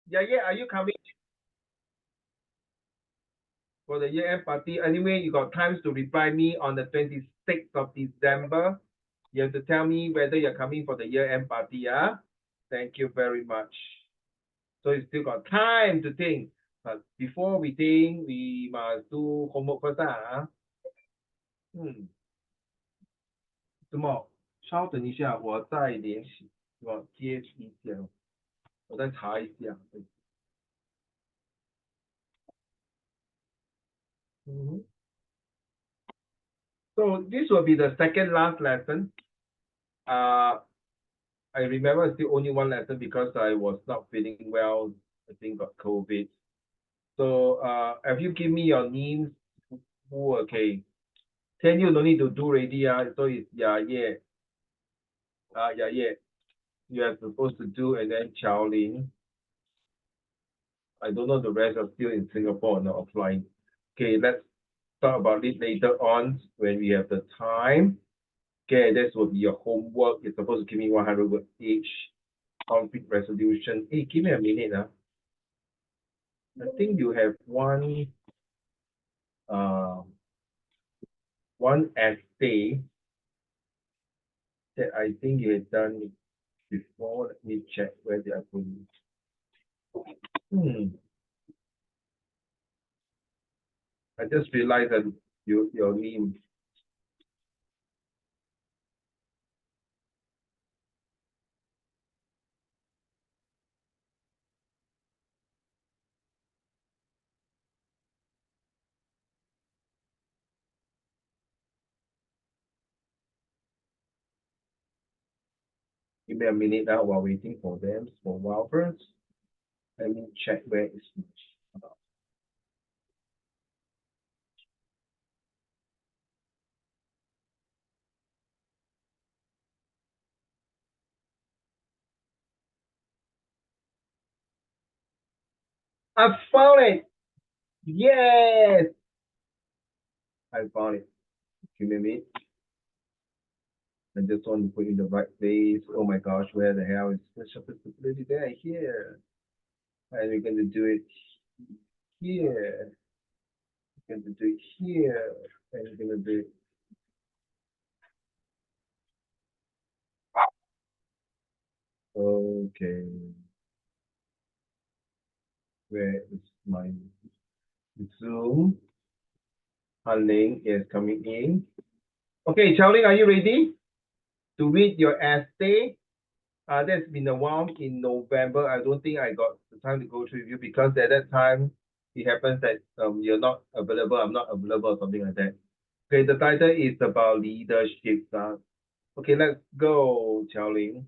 Yeah, are you coming for the year-end party? Anyway, you got times to reply me on the 26th of December. You have to tell me whether you're coming for the year-end party, yeah? Thank you very much. So you still got time to think. But before we think, we must do homework first, ah. 什么？稍等一下，我再联系，我接一下，我再查一下。So this will be the second last lesson. I remember it's still only one lesson because I was not feeling well. I think got COVID. So have you give me your names? Who okay? Can you no need to do already? So it's yeah. Yeah. You are supposed to do, and then Chao Lin. I don't know the rest are still in Singapore or not offline. Okay, let's talk about it later on when we have the time. Okay, this will be your homework. You're supposed to give me 100 words each. Conflict resolution. Hey, give me a minute. I think you have one essay that I think you have done before. Let me check where they are putting it. I just realized that your name. Give me a minute now while waiting for them for a while first. Let me check where is my. I found it. Yes, I found it. Give me a minute. I just want to put it in the right place. Oh my gosh, where the hell is special possibility there? Here. And we're going to do it here. We're going to do it here. And we're going to do it. Okay. Where is my Zoom? Ling is coming in. Okay, Ling, are you ready to read your essay? That's been a while in November. I don't think I got the time to go through with you because at that time it happens that you're not available, I'm not available, or something like that. Okay, the title is about leadership. Okay, let's go, Ling.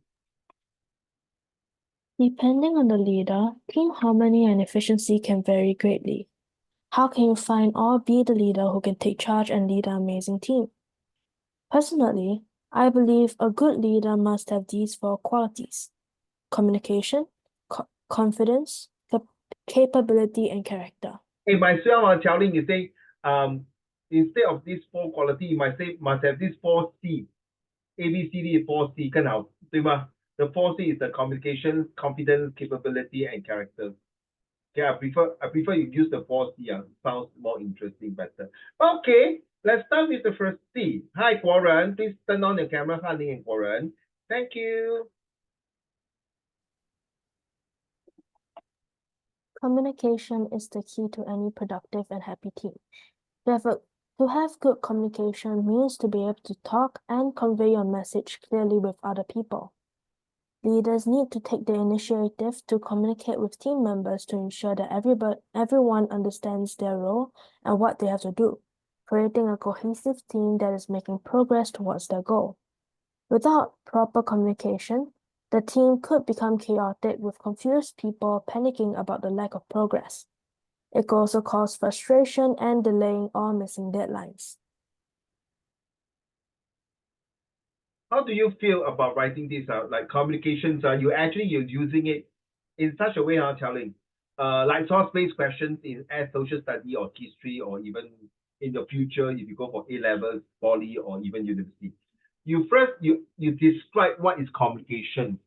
Depending on the leader, team harmony and efficiency can vary greatly. How can you find or be the leader who can take charge and lead an amazing team? Personally, I believe a good leader must have these four qualities: communication, confidence, capability, and character. Hey, myself, Ling, you say, instead of these four quality, you might say must have these four C. A, B, C, D, 4C 更好，对吗？ The 4C is the communication, confidence, capability, and character. Okay, I prefer you use the 4C. Sounds more interesting, better. Okay, let's start with the first C. Hi, Warren. Please turn on your camera. Hi, Ling and Warren. Thank you. Communication is the key to any productive and happy team. To have good communication means to be able to talk and convey your message clearly with other people. Leaders need to take the initiative to communicate with team members to ensure that everyone understands their role and what they have to do, creating a cohesive team that is making progress towards their goal. Without proper communication, the team could become chaotic with confused people panicking about the lack of progress. It could also cause frustration and delaying or missing deadlines. How do you feel about writing this out? Like communications, you're using it in such a way, telling, like source-based questions in as social study or history, or even in the future, if you go for A levels, poly, or even university. You describe what is communication,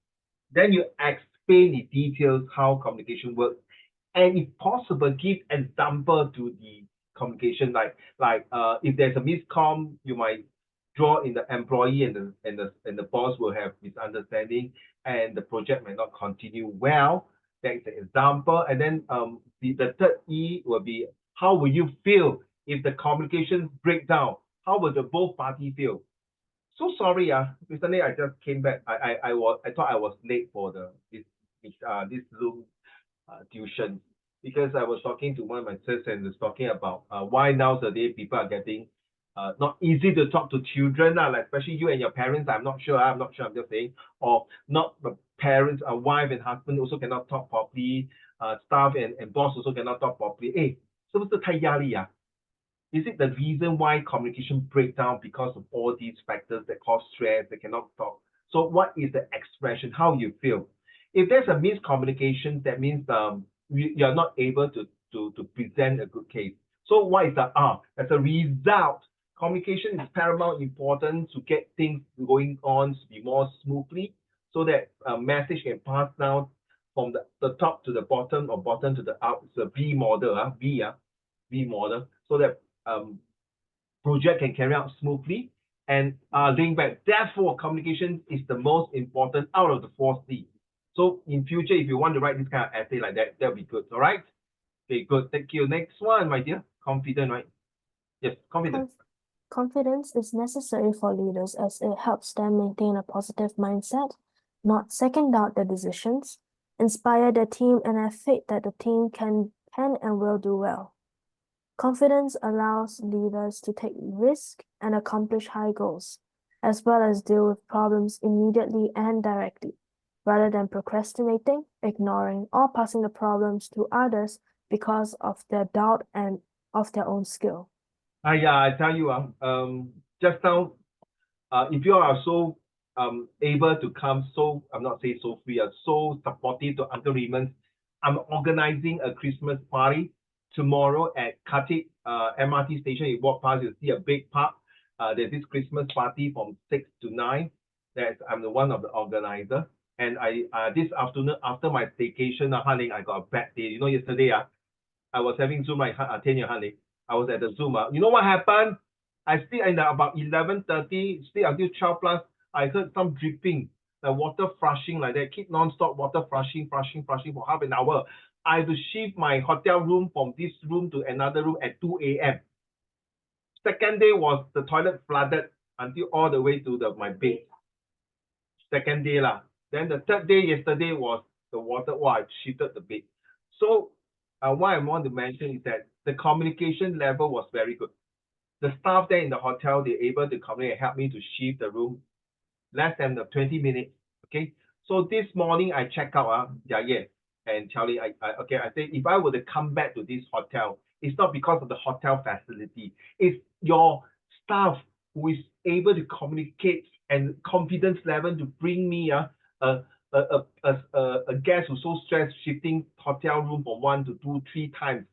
then you explain the details how communication works, and if possible, give example to the communication. Like if there's a miscom, you might draw in the employee and the boss will have misunderstanding, and the project may not continue well. That's the example. And then the third E will be, how will you feel if the communication break down? How will the both party feel? So sorry, recently I just came back. I thought I was late for this Zoom tuition, because I was talking to one of my sisters and was talking about why nowadays people are getting not easy to talk to children, like especially you and your parents. I'm not sure, I'm just saying, or not the parents, wife and husband also cannot talk properly, staff and boss also cannot talk properly. Hey, 是不是太压力啊？ Is it the reason why communication breaks down because of all these factors that cause stress, they cannot talk? So what is the expression, how you feel? If there's a miscommunication, that means you're not able to present a good case. So what is the R? As a result, communication is paramount important to get things going on to be more smoothly, so that a message can pass down from the top to the bottom or bottom to the up. It's a V model, V model, so that project can carry out smoothly and link back. Therefore, communication is the most important out of the 4 C. So in future, if you want to write this kind of essay like that, that'll be good. All right. Okay, good. Thank you. Next one, my dear. Confident, right? Yes, confident. Confidence is necessary for leaders as it helps them maintain a positive mindset, not second doubt their decisions, inspire their team, and have faith that the team can and will do well. Confidence allows leaders to take risks and accomplish high goals, as well as deal with problems immediately and directly, rather than procrastinating, ignoring, or passing the problems to others because of their doubt and of their own skill. Yeah, I tell you, just now, if you are so able to come, so I'm not saying so free, so supportive to Uncle Raymond, I'm organizing a Christmas party tomorrow at Khatib MRT station. You walk past, you see a big park. There's this Christmas party from 6 to 9. I'm the one of the organizer. And I this afternoon, after my staycation, honey, I got a bad day. You know, yesterday, I was having Zoom, honey. I was at the Zoom. You know what happened? I stayed in about 11:30, stay until 12 plus. I heard some dripping, the water flushing like that, keep non-stop water flushing for half an hour. I had to shift my hotel room from this room to another room at 2 a.m. Second day was the toilet flooded until all the way to my bed. Second day lah. Then the third day yesterday was the water, I shifted the bed. So what I want to mention is that the communication level was very good. The staff there in the hotel, they're able to communicate and help me to shift the room less than the 20 minutes. Okay. So this morning I check out, and Charlie, I say if I were to come back to this hotel, it's not because of the hotel facility. It's your staff who is able to communicate and confidence level to bring me a guest who's so stressed, shifting hotel room from 1 to 2, 3 times.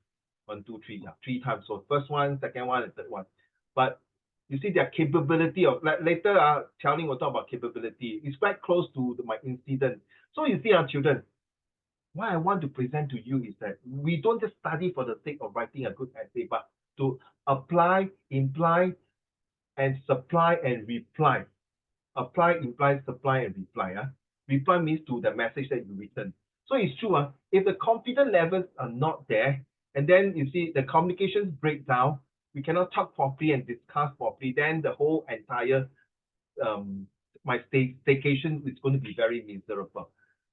1, 2, 3, 3 times. So first one, second one, and third one. But you see their capability of, like later, Charlie will talk about capability. It's quite close to my incident. So you see, our children, what I want to present to you is that we don't just study for the sake of writing a good essay, but to apply, imply, and supply and reply. Apply, imply, supply, and reply. Reply means to the message that you written. So it's true. If the confidence levels are not there, and then you see the communications break down, we cannot talk properly and discuss properly, then the whole entire my staycation is going to be very miserable.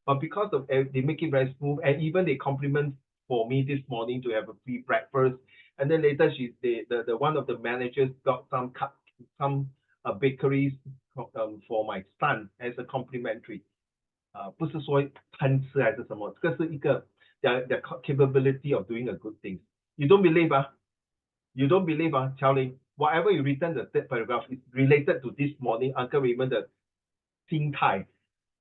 But because of they make it very smooth, and even they compliment for me this morning to have a free breakfast, and then later the one of the managers got some bakeries for my son as a complimentary. 不是说贪吃还是什么，这个是一个 their capability of doing a good thing. You don't believe, You don't believe, Charlie, whatever you written the third paragraph is related to this morning Uncle Raymond 的心态.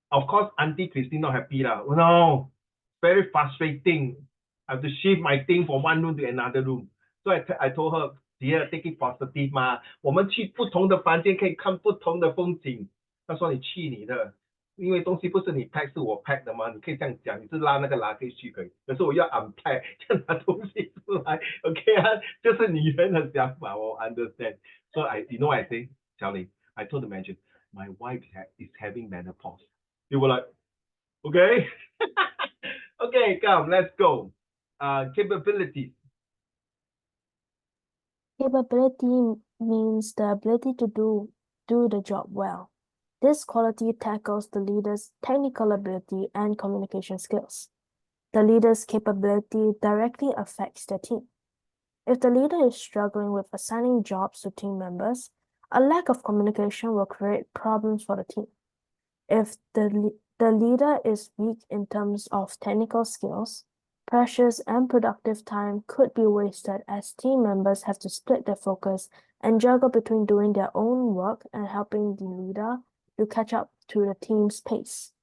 Of course, Auntie Christine not happy lah. Oh, no, very frustrating. I have to shift my thing from one room to another room. So I told her, dear, take it positive 嘛，我们去不同的房间可以看不同的风景。她说你去你的。因为东西不是你 pack 是我 pack 的嘛，你可以这样讲，你是拉那个 luggage 去可以，可是我要 unpack 这样拿东西出来 ，OK 啊，就是女人的想法，我 understand。So you know what I say, Charlie? I told the manager, my wife is having menopause. You were like, okay, okay, come, let's go. Capabilities. Capability means the ability to do the job well. This quality tackles the leader's technical ability and communication skills. The leader's capability directly affects the team. If the leader is struggling with assigning jobs to team members, a lack of communication will create problems for the team. If the leader is weak in terms of technical skills, precious and productive time could be wasted as team members have to split their focus and juggle between doing their own work and helping the leader to catch up to the team's pace.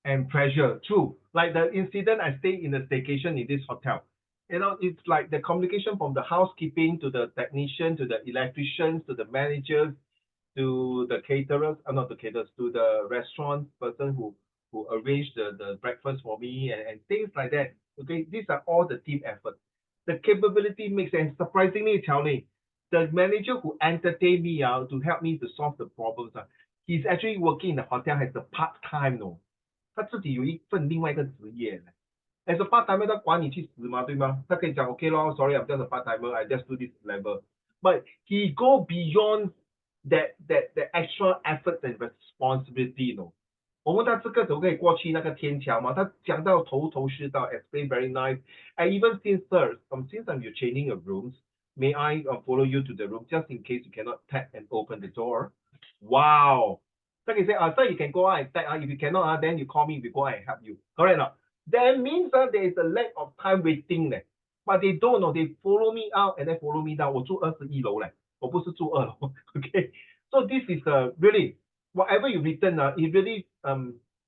And pressure, true. Like the incident, I stayed in a staycation in this hotel. You know, it's like the communication from the housekeeping to the technician to the electricians to the managers to the caterers, not the caterers, to the restaurant person who arranged the breakfast for me and things like that. Okay, these are all the team effort. The capability makes sense. Surprisingly, Charlie, the manager who entertained me to help me to solve the problems, he's actually working in the hotel as a part-time, no. 他自己有一份另外一个职业呢。As a part timer，他管你去死嘛，对吗？他可以讲 OK 咯，Sorry，I'm just a part timer，I just do this level。But he go beyond that extra effort and responsibility， no。我问他这个可不可以过去那个天桥嘛？他讲到头头是道 ，explain very nice。I even since since I'm you're changing your rooms, may I follow you to the room just in case you cannot tap and open the door? Wow. So he say, sir, you can go out and tap. If you cannot, then you call me. We go out and help you. Correct or not? That means there is a lack of time waiting. But they don't know. They follow me out and then follow me down. 我住21楼嘞，我不是住2楼。Okay. So this is really whatever you written, it really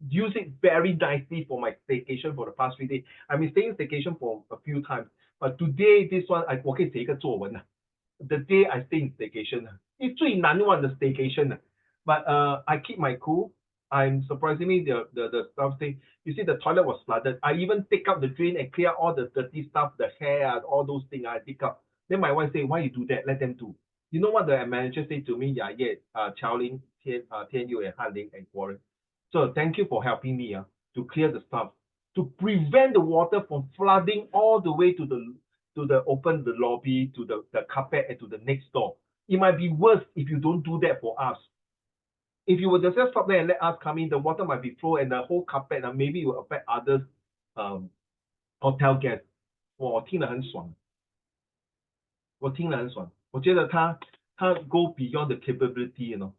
use it very nicely for my staycation for the past 3 days. I've been staying staycation for a few times, but today this one 我可以写一个作文啊。The day I stay in staycation 是最难忘的 staycation But I keep my cool. I'm surprisingly the staff say, you see the toilet was flooded. I even take out the drain and clear all the dirty stuff, the hair, all those things I take out. Then my wife say, why you do that? Let them do. You know what the manager say to me? Yeah, Chao Ling, Tian Yu, and Han Ling and Warren. So thank you for helping me to clear the stuff, to prevent the water from flooding all the way to the open the lobby, to the carpet, and to the next door. It might be worse if you don't do that for us. If you were to just stop there and let us come in, the water might be flow and the whole carpet maybe it will affect others hotel guests. 我听了很爽，我听了很爽，我觉得他 go beyond the capability, you know,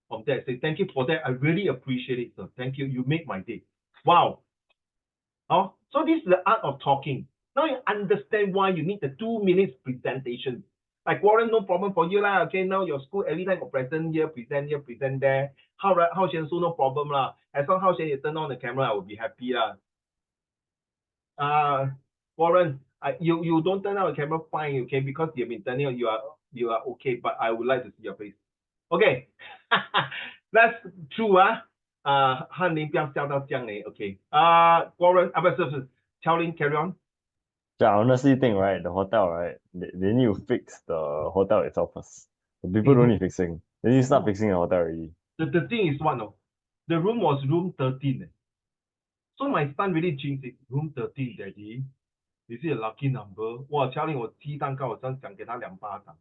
of that. Say thank you for that. I really appreciate it, sir. Thank you. You make my day. Wow. Oh, so this is the art of talking. Now you understand why you need the 2 minutes presentation. Like Warren, no problem for you lah. Okay, now your school every time got present here, present there. How Xian no problem lah. As long how Xian you turn on the camera, I will be happy lah. Warren, you don't turn on the camera, fine, okay, because you've been turning on, you are okay, but I would like to see your face. Okay, that's true 翰林不要笑到这样嘞 ，OK， Warren 不是乔林 carry on。Yeah, I honestly think, right, the hotel, right, they need to fix the hotel itself first. The people don't need fixing. They need to start fixing the hotel already. The thing is what, no? The room was room 13. So my son really jinxed it. Room 13, Daddy. Is it a lucky number? 哇，乔林，我鸡蛋糕，我真想给他2巴掌。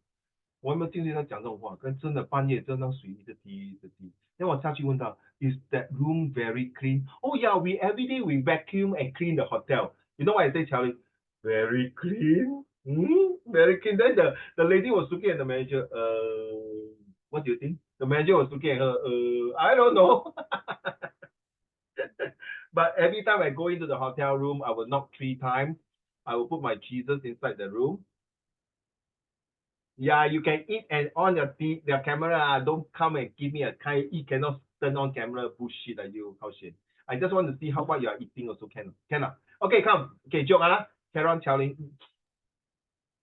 我有没有听见他讲这种话？跟真的半夜真的水一直滴一直滴。然后我下去问他 ，Is that room very clean? Oh yeah, we every day we vacuum and clean the hotel. You know what I say, Charlie? Very clean. Very clean. Then the lady was looking at the manager. What do you think? The manager was looking at her. I don't know. But every time I go into the hotel room, I will knock 3 times. I will put my cheeses inside the room. Yeah, you can eat and on your camera. Don't come and give me a kind eat cannot turn on camera bullshit like you. How shit. I just want to see how what you are eating also can. Okay, come. Okay, joke carry on, Xiaoling.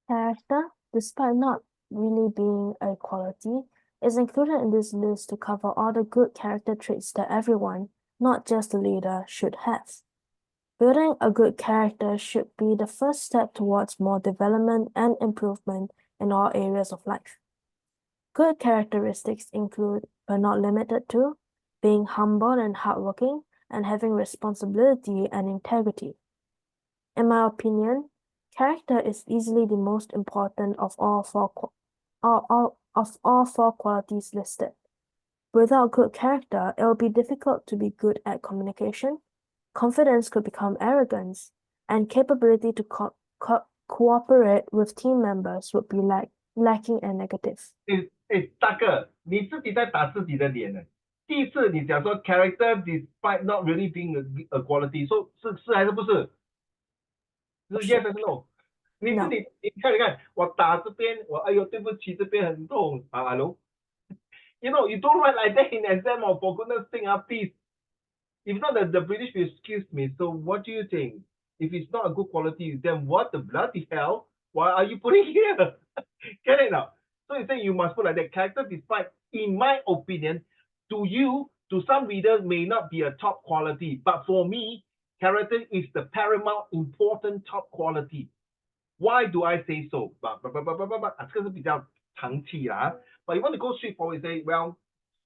Character, despite not really being a quality, is included in this list to cover all the good character traits that everyone, not just the leader, should have. Building a good character should be the first step towards more development and improvement in all areas of life. Good characteristics include, but not limited to, being humble and hardworking and having responsibility and integrity. In my opinion, character is easily the most important of all four qualities listed. Without good character, it will be difficult to be good at communication. Confidence could become arrogance, and capability to cooperate with team members would be lacking and negative. 大哥，你自己在打自己的脸呢。第一次你讲说 character despite not really being a quality， 说是还是不是？是 yes 还是 no？ 你自己你看，我打这边，我哎呦对不起，这边很痛啊，hello。You know, you don't write like that in exam, or for goodness sake, please. If not, the British will excuse me. So what do you think? If it's not a good quality, then what the bloody hell? Why are you putting here? Get it now? So you say you must put like that. Character despite, in my opinion, to you, to some readers, may not be a top quality. But for me, character is the paramount important top quality. Why do I say so? But 这个是比较长期啦。But you want to go straight forward and say, well,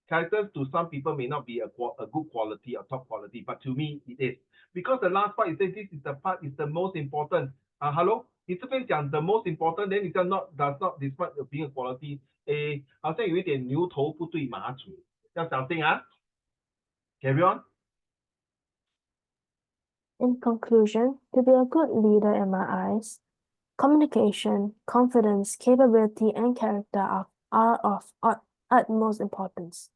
characters to some people may not be a good quality or top quality, but to me it is. Because the last part, it says this is the part is the most important. Hello? 你这边讲 the most important, then 你讲 does not despite being a quality. 好像有一点牛头不对马嘴。要小心啊。Carry on. In conclusion, to be a good leader in my eyes, communication, confidence, capability, and character are of utmost importance.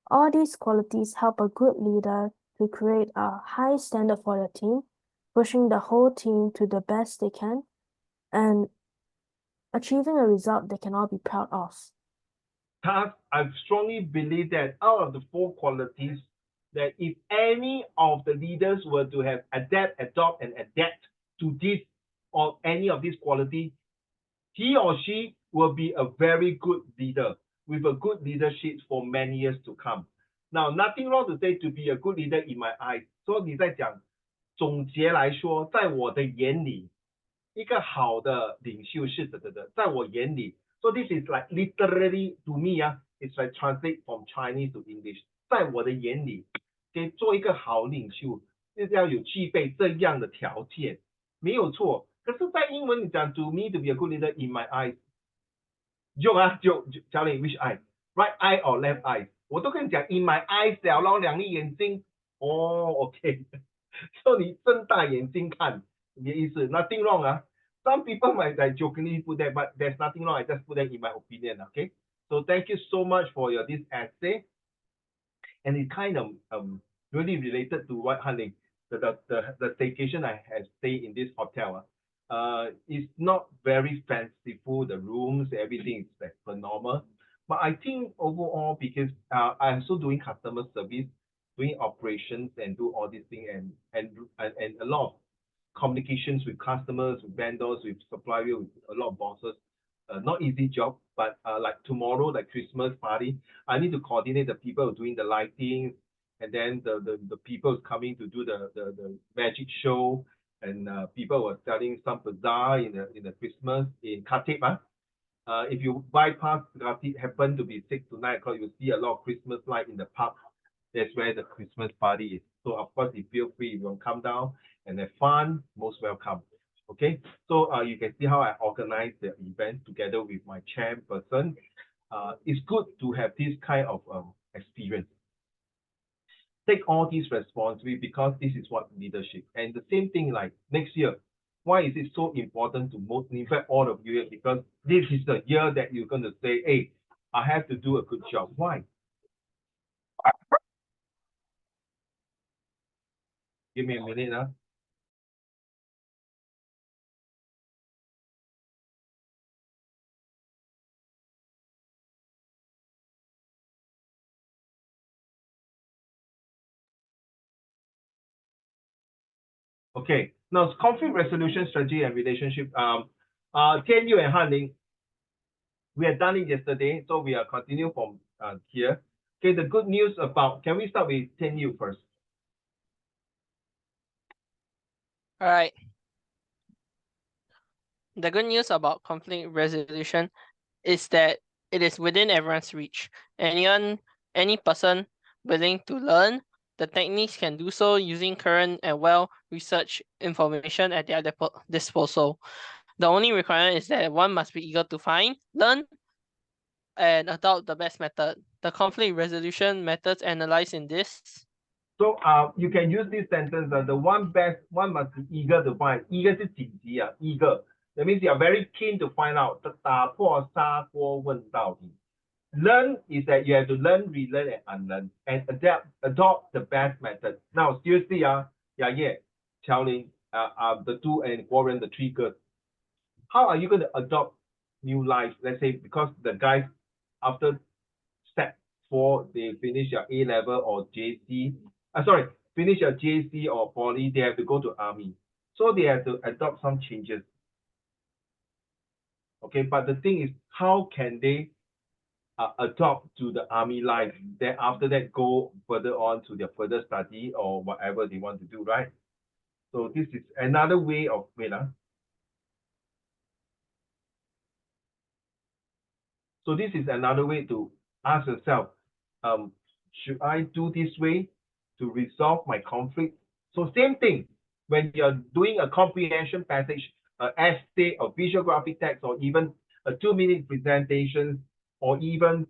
All these qualities help a good leader to create a high standard for the team, pushing the whole team to the best they can, and achieving a result they can all be proud of. Thus, I strongly believe that out of the four qualities, that if any of the leaders were to have adopt, and adapt to this or any of these qualities, he or she will be a very good leader with a good leadership for many years to come. Now, nothing wrong to say to be a good leader in my eyes. 所以你在讲，总结来说，在我的眼里，一个好的领袖是在我眼里。So this is like literally to me, it's like translate from Chinese to English. 在我的眼里，给做一个好领袖，就是要有具备这样的条件，没有错。可是，在英文你讲 to me to be a good leader in my eyes， 教你 which eye, right eye or left eye， 我都跟你讲 in my eyes 了咯，两粒眼睛。哦 ，OK， 所以你睁大眼睛看，你的意思 nothing wrong Some people might like jokingly put that, but there's nothing wrong. I just put that in my opinion. Okay. So thank you so much for this essay, and it's kind of really related to what Hanling, the staycation I have stayed in this hotel. It's not very fanciful. The rooms, everything is like normal. But I think overall, because I'm still doing customer service, doing operations, and do all these things, and a lot of communications with customers, with vendors, with suppliers, with a lot of bosses. Not easy job, but like tomorrow, like Christmas party, I need to coordinate the people doing the lighting, and then the people coming to do the magic show, and people were selling some bazaar in the Christmas in Khatib. If you bypass Khatib, happen to be 6 to 9 o'clock, you'll see a lot of Christmas light in the park. That's where the Christmas party is. So of course, if you feel free, you will come down and have fun, most welcome. Okay, so you can see how I organize the event together with my chairperson. It's good to have this kind of experience. Take all these responsibility, because this is what leadership. And the same thing like next year. Why is it so important to motivate all of you? Because this is the year that you're going to say, hey, I have to do a good job. Why? Give me a minute. Okay, now conflict resolution strategy and relationship. Tian Yu and Han Ling, We had done it yesterday, so we are continuing from here. Okay, the good news about, can we start with 10U first? All right. The good news about conflict resolution is that it is within everyone's reach. Any person willing to learn the techniques can do so using current and well-researched information at their disposal. The only requirement is that one must be eager to find, learn, and adopt the best method. The conflict resolution methods analyzed in this. So you can use this sentence, the one must be eager to find. Eager 是紧急啊 eager. That means you are very keen to find out. 打破砂锅问到底. Learn is that you have to learn, relearn, and unlearn, and adopt the best method. Now, seriously, Yaye, Xiaoling, the two, and Warren, the three girls, how are you going to adopt new life? Let's say because the guys, after step 4, they finish your A level or JC. Finish your JC or poly, they have to go to army. So they have to adopt some changes. Okay, but the thing is, how can they adopt to the army life? Then after that, go further on to their further study or whatever they want to do, right? So this is another way of, So this is another way to ask yourself, should I do this way to resolve my conflict? So same thing, when you're doing a comprehension passage, essay, or visual graphic text, or even a 2-minute presentation, or even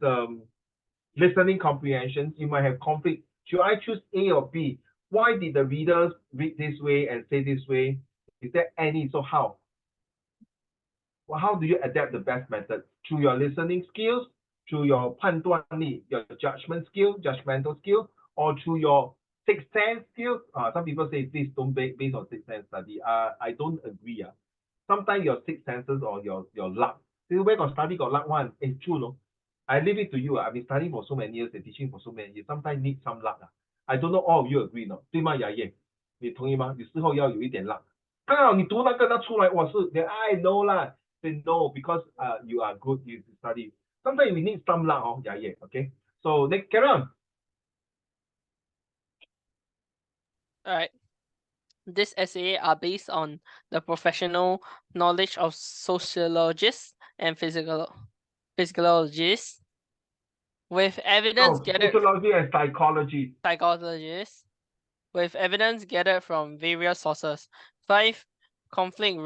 listening comprehension, you might have conflict. Should I choose A or B? Why did the readers read this way and say this way? Is there any? So how? Well, how do you adapt the best method? Through your listening skills, through your 判断力, your judgmental skill, or through your sixth sense skills? Some people say, please don't base on sixth sense study. I don't agree. Sometimes your sixth senses or your luck. Where got study got luck one? It's true, no? I leave it to you. I've been studying for so many years and teaching for so many years. Sometimes need some luck. I don't know all of you agree, no? 对吗，雅燕？你同意吗？有时候要有一点 luck。刚好你读那个，那出来我是 I know 啦。They know because you are good, you study. Sometimes we need some luck, yeah. Okay. So let's carry on. All right. This essay are based on the professional knowledge of sociologists and physiologists with evidence gathered. Sociology and psychology. Psychologists with evidence gathered from various sources. 5 conflict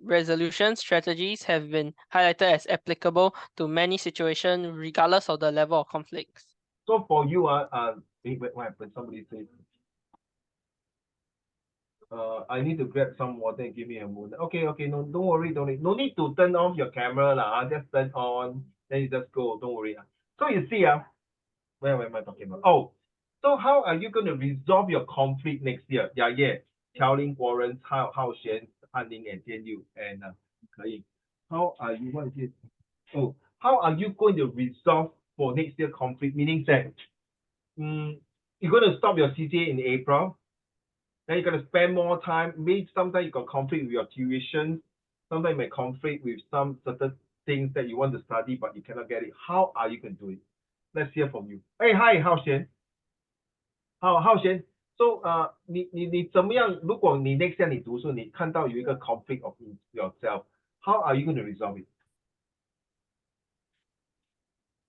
resolution strategies have been highlighted as applicable to many situations, regardless of the level of conflicts. So for you, what happened? Somebody said, I need to grab some water and give me a moment. Okay, no, don't worry, no need to turn off your camera, just turn on, then you just go, don't worry. So you see, where am I talking about? Oh, so how are you going to resolve your conflict next year? Yeah. Telling Warren, Hao Xian, Han Ling, and Jian Liu, and how are you going to? Oh, how are you going to resolve for next year conflict? Meaning that you're going to stop your CCA in April. Then you're going to spend more time. Maybe sometimes you got conflict with your tuition. Sometimes you may conflict with some certain things that you want to study, but you cannot get it. How are you going to do it? Let's hear from you. Hey, hi, Hao Xian. Hao Xian. So, 你怎么样？如果你 next year 你读书，你看到有一个 conflict of yourself, how are you going to resolve it?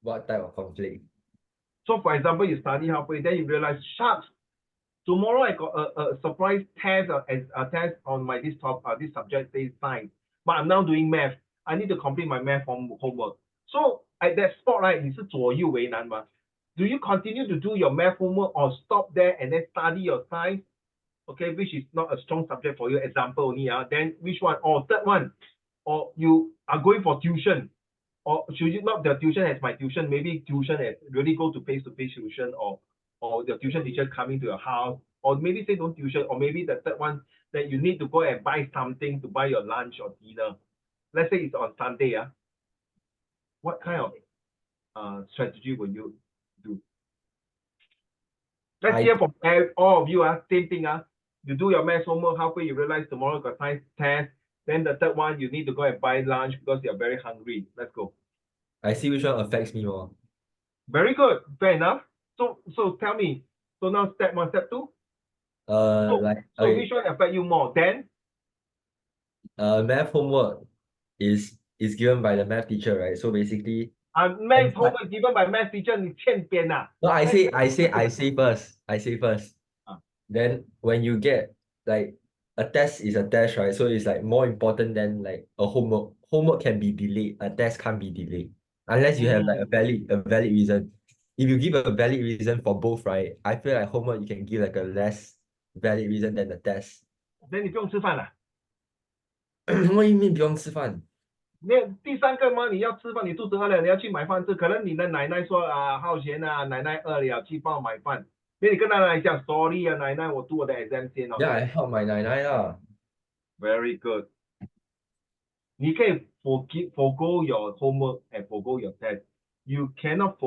What type of conflict? So, for example, you study halfway, then you realize, shucks, tomorrow I got a surprise test, a test on my this subject says science, but I'm now doing math. I need to complete my math homework. So at that spot, right, 你是左右为难吗？ Do you continue to do your math homework or stop there and then study your science? Okay, which is not a strong subject for you, example only. Then which one? Or third one, or you are going for tuition. Or should you not the tuition as my tuition? Maybe tuition as really go to face-to-face tuition, or the tuition teacher coming to your house, or maybe say don't tuition, or maybe the third one that you need to go and buy something to buy your lunch or dinner. Let's say it's on Sunday. What kind of strategy will you do? Let's hear from all of you. Same thing. You do your math homework, halfway you realize tomorrow you got science test. Then the third one, you need to go and buy lunch because you're very hungry. Let's go. I see which one affects me more. Very good. Fair enough. So tell me. So now step 1, step 2. Like So okay, which one affect you more? Then math homework is given by the math teacher, right? So basically, math homework given by math teacher, 你欠扁啊。 no, I say first. I say first. Ah. Then when you get like a test is a test, right? So it's like more important than like a homework. Homework can be delayed. A test can't be delayed unless you have like a valid reason. If you give a valid reason for both, right? I feel like homework you can give like a less valid reason than the test. then 你不用吃饭了。What do you mean 不用吃饭？没有第三个吗？你要吃饭，你肚子饿了，你要去买饭吃。可能你的奶奶说啊，浩贤啊，奶奶饿了，去帮我买饭。那你跟奶奶讲 sorry 啊，奶奶，我读我的 exam 先哦。Yeah, I help my 奶奶啦。Very good. 你可以 forgo your homework and forgo your test. You cannot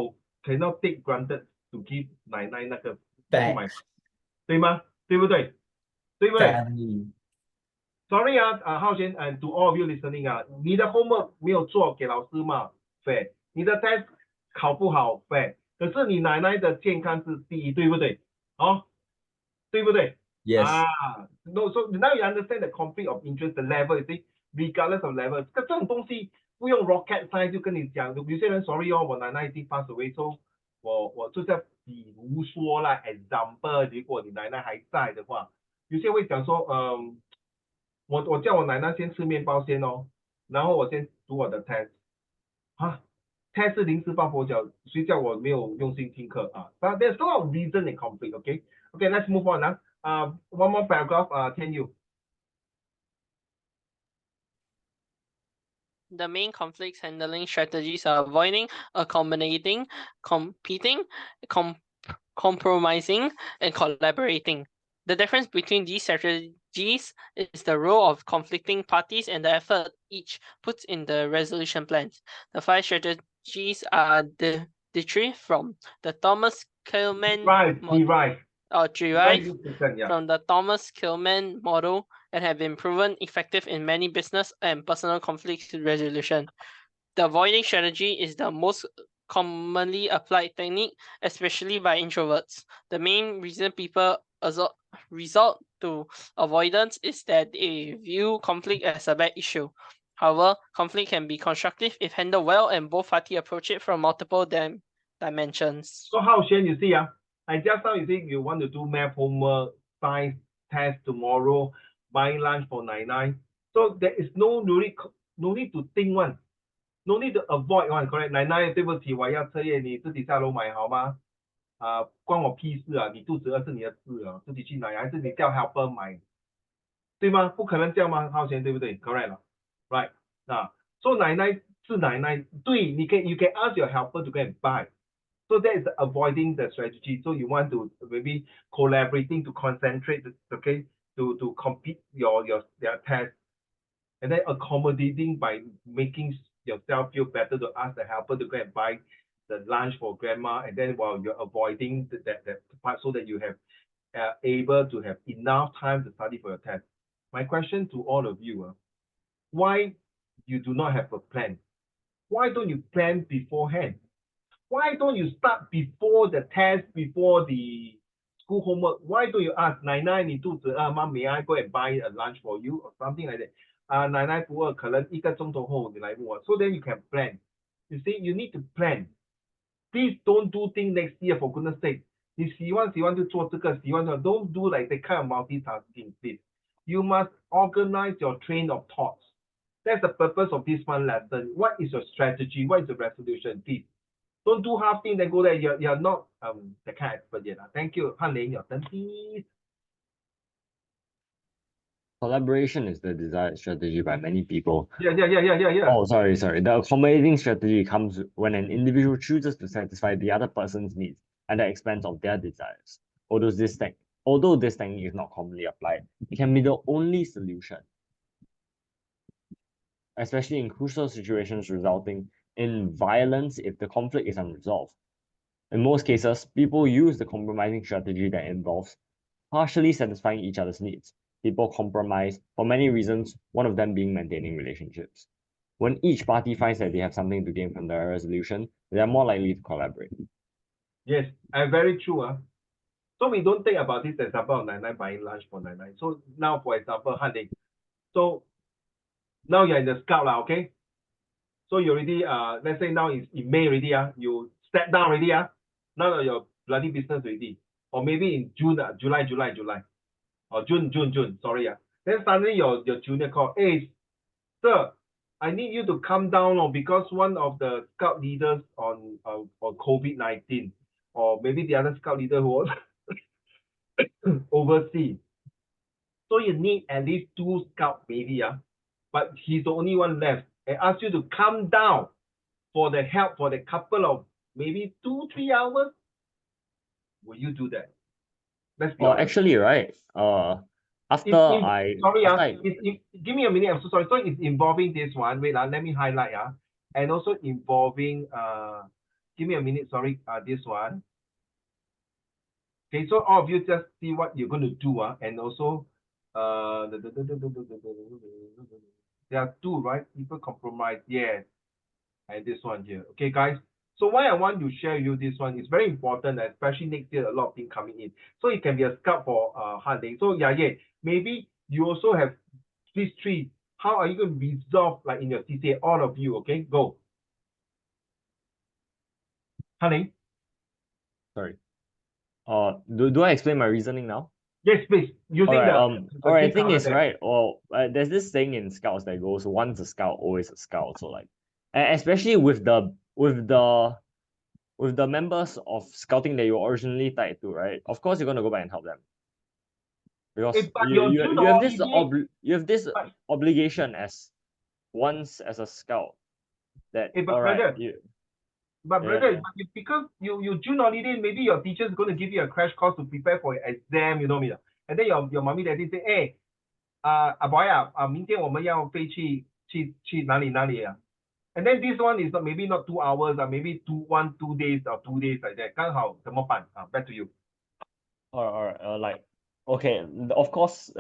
take granted to give 奶奶那个去买饭，对吗？对不对？对不对？ Family. Sorry 啊，浩贤，and to all of you listening 啊，你的 homework 没有做给老师嘛 ，fair。你的 test 考不好 fair。可是你奶奶的健康是第一，对不对？哦，对不对？ Yes. No, so now you understand the conflict of interest, the level, you see, regardless of level. 这种东西不用 rocket science 就跟你讲，有些人 sorry 哦，我奶奶已经 pass away， so 我就在比如说啦 ，example， 如果你奶奶还在的话，有些会讲说，我叫我奶奶先吃面包先哦，然后我先读我的 test， test 是临时抱佛脚，谁叫我没有用心听课啊？But there's a lot of reason and conflict, okay? Okay, let's move on now. One more paragraph, Tian Yu. The main conflicts handling strategies are avoiding, accommodating, competing, compromising, and collaborating. The difference between these strategies is the role of conflicting parties and the effort each puts in the resolution plans. The 5 strategies are derived from the Thomas Kuhlman Derived. derived Yeah. from the Thomas Kuhlman model and have been proven effective in many business and personal conflict resolution. The avoiding strategy is the most commonly applied technique, especially by introverts. The main reason people resort to avoidance is that they view conflict as a bad issue. However, conflict can be constructive if handled well and both parties approach it from multiple dimensions. So how Shen, you see, I just now you think you want to do math homework, science test tomorrow, buy lunch for 99. So there is no need to think one, no need to avoid one, correct? 奶奶，对不起，我要彻夜，你自己下楼买好吗？关我屁事啊！你肚子饿是你的事啊，自己去买，还是你叫 helper 买，对吗？不可能这样吗？浩贤，对不对 ？Correct 了 ，right？ so 奶奶是奶奶，对，you can ask your helper to go and buy. So that is avoiding the strategy. So you want to maybe collaborating to concentrate, okay, to compete your test, and then accommodating by making yourself feel better to ask the helper to go and buy the lunch for grandma, and then while you're avoiding that part, so that you have able to have enough time to study for your test. My question to all of you, why you do not have a plan? Why don't you plan beforehand? Why don't you start before the test, before the school homework? Why don't you ask 奶奶你肚子饿吗 May I go and buy a lunch for you or something like that? 奶奶不饿，可能1个钟头后你来问我。So then you can plan. You see, you need to plan. Please don't do things next year for goodness sake. 你喜欢就做这个，喜欢就 don't do like that kind of multitasking, please. You must organize your train of thoughts. That's the purpose of this one lesson. What is your strategy? What is the resolution, please? Don't do half thing then go there. You're not the kind of expert yet. Thank you. Han Ling, your turn, please. Collaboration is the desired strategy by many people. Yeah. Oh, sorry. The accommodating strategy comes when an individual chooses to satisfy the other person's needs at the expense of their desires. Although this technique is not commonly applied, it can be the only solution, especially in crucial situations resulting in violence if the conflict is unresolved. In most cases, people use the compromising strategy that involves partially satisfying each other's needs. People compromise for many reasons, one of them being maintaining relationships. when each party finds that they have something to gain from the resolution, they are more likely to collaborate. Yes, and very true. So we don't think about this example of 99 buying lunch for 99. So now, for example, hunting. So now you're in the scout, okay? So you already, let's say now it's in May already, you step down already, now your bloody business already. Or maybe in June, July, or June, sorry. Then suddenly your junior call, hey, sir, I need you to come down because one of the scout leaders on COVID-19, or maybe the other scout leader who was overseas. So you need at least 2 scouts maybe, but he's the only one left. And ask you to come down for the help for the couple of maybe 2-3 hours. Will you do that? Let's be honest. Actually, right, after give me a minute, I'm so sorry. So it's involving this one. Wait, let me highlight, and also involving, give me a minute, sorry, this one. Okay, so all of you just see what you're going to do, and also, there are 2, right? People compromise, yes, and this one here. Okay, guys. So why I want to share you this one is very important, especially next year, a lot of things coming in. So it can be a scout for hunting. So yeah, maybe you also have these 3. How are you going to resolve like in your CCA? All of you, okay? Go. Hunting. Sorry. Do I explain my reasoning now? Yes, please. Using all right, thing is, right, well, there's this saying in scouts that goes, once a scout, always a scout. So like, especially with the members of scouting that you're originally tied to, right? Of course, you're gonna go back and help them because you have this obligation as once as a scout that because you June holiday, maybe your teacher is going to give you a crash course to prepare for your exam, you know me, and then your mommy daddy say, hey, boy, 明天我们要飞去哪里and then this one is maybe not 2 hours, maybe 2 days or 2 days like that. 刚好怎么办? Back to you. All right, like, okay, of course,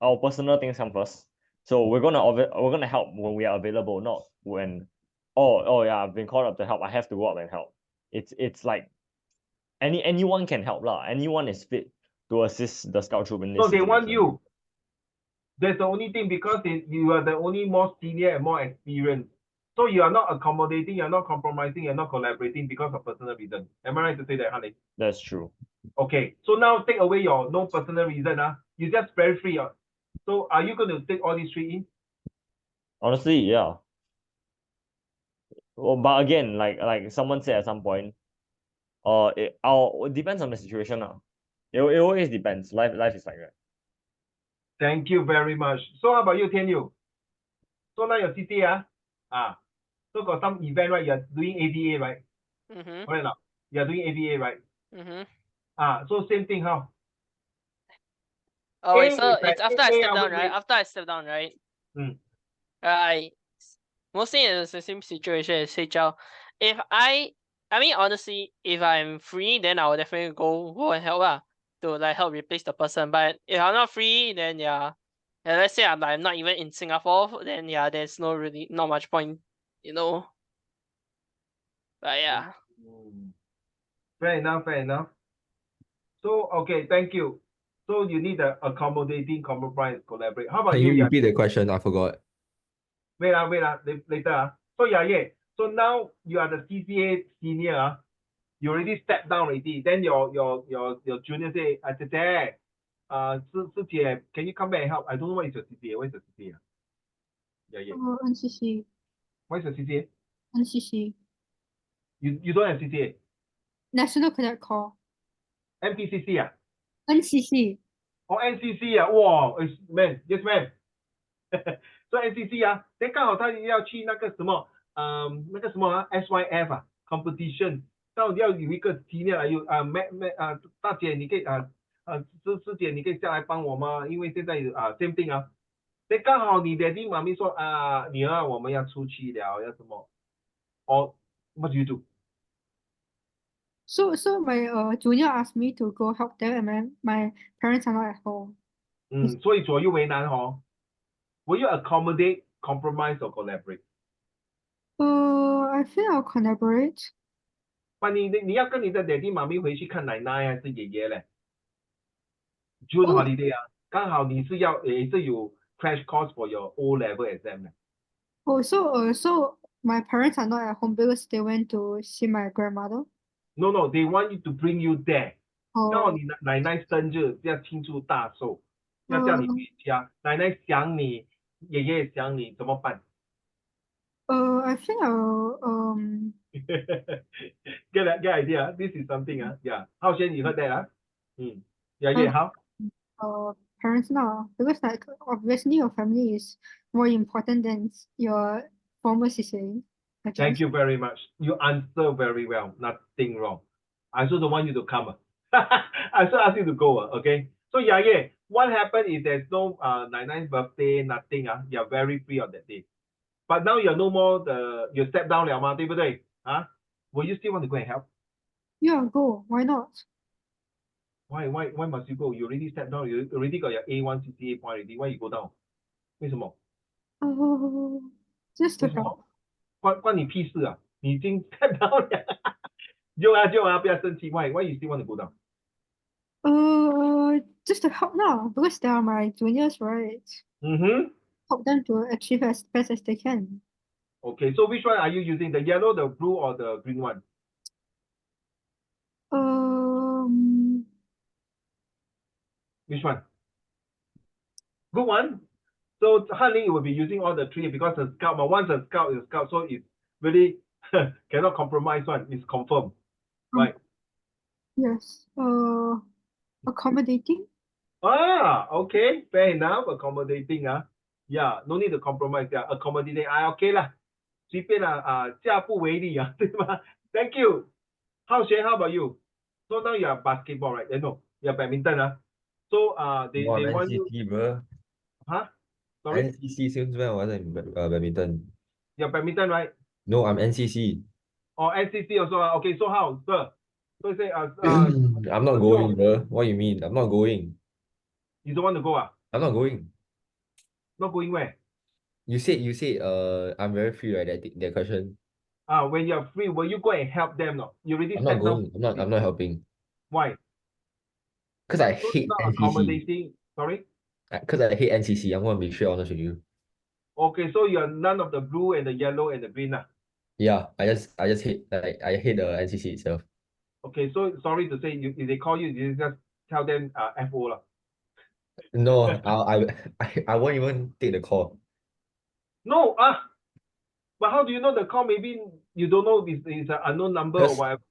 our personal things come first. So we're gonna help when we are available, not when, oh yeah, I've been called up to help, I have to go up and help. It's like anyone can help lah. Anyone is fit to assist the scout troop in this. So they want you. That's the only thing, because you are the only more senior and more experienced. So you are not accommodating, you're not compromising, you're not collaborating because of personal reason. Am I right to say that, honey? That's true. Okay, so now take away your no personal reason, you just very free. So are you going to take all these 3 in? Honestly, yeah. Well, but again, like someone said at some point, it depends on the situation. It always depends. Life is like that. Thank you very much. So how about you, Tianyu? So now your CCA, so got some event, right? You're doing AVA, right? Right now, you're doing AVA, right? So same thing, how? Oh, wait, so it's after I step down, right? After I step down, right? Mostly in the same situation as Seichao. If I mean, honestly, if I'm free, then I will definitely go and help to like help replace the person. But if I'm not free, then yeah, and let's say I'm not even in Singapore, then yeah, there's not much point, you know. But yeah. Fair enough. So okay, thank you. So you need the accommodating, compromise, collaborate. How about Can you? you repeat the question? I forgot. Wait, later. So so now you are the CCA senior. You already stepped down already. Then your junior say, can you come back and help? I don't know what is your CCA. What is your CCA? NCC. What is your CCA? NCC. You don't have CCA? National Cadet Corps. NPCC NCC. Oh, NCC wow, man, yes man. So NCC then 刚好他要去那个什么SYF competition， 到底要有一个 senior 大姐你可以师姐你可以下来帮我吗？因为现在same thing then 刚好你daddy妈咪说女儿我们要出去了，要什么？Or what do you do? So my junior asked me to go help them, and my parents are not at home. 所以左右为难Will you accommodate, compromise, or collaborate? I think I'll collaborate. 你要跟你的 daddy 妈咪回去看奶奶还是爷爷嘞？June 哦 holiday 啊，刚好你是要是有 crash course for your O level exam 的。Oh, so my parents are not at home because they went to see my grandmother. No, they want you to bring you there。刚好 Oh, 你奶奶生日要庆祝大寿，要叫你回家，奶奶想你，爷爷也想你，怎么办？ I think I'll Get idea. This is something yeah. 浩轩 you heard that 啊？yeah, 好。parents now because like obviously your family is more important than your former CCA, I guess. Thank you very much. You answer very well. Nothing wrong. I also don't want you to come. I also ask you to go. Okay. So yeah, what happened is there's no 奶奶 birthday, nothing. You're very free on that day. But now you're no more you step down 了嘛，对不对？Will you still want to go and help? Yeah, go. Why not? Why must you go? You already stepped down. You already got your A1 CCA point already. Why you go down? 为什么？ Just to 为什 help. 么？关你屁事啊！你已经 step down 了。就不要生气。Why you still want to go down? Just to help now because they are my juniors, right? Help them to achieve as best as they can. Okay, so which one are you using? The yellow, the blue, or the green one? Which one? Good one. So Hanling will be using all the three because the scout, but once a scout is scout, so it's really cannot compromise one. It's confirmed, right? Yes. Accommodating. Okay, fair enough. Accommodating yeah, no need to compromise. Yeah, accommodating okay 啦，随便下不为例对吗？Thank you. How about you? So now you are basketball, right? No, you are badminton So they No, I'm want you, NCC, bro. Sorry, NCC since when was I in badminton? you're badminton, right? No, I'm NCC. Or NCC also okay, so how, sir? So you say I'm not going, bro. What you mean? I'm not going. you don't want to go I'm not going. Not going where? You said I'm very free, right? That question. When you're free, will you go and help them? No, you already I'm not sat down. going. I'm not helping. Why? Because I So hate not NCC. accommodating. Sorry. Because I hate NCC. I'm gonna be straight honest with you. Okay, so you're none of the blue and the yellow and the green Yeah, I just hate I hate the NCC itself. Okay, so sorry to say, if they call you, you just tell them FO lah. No, I won't even take the call. No, but how do you know the call? Maybe you don't know if it's an unknown number or whatever.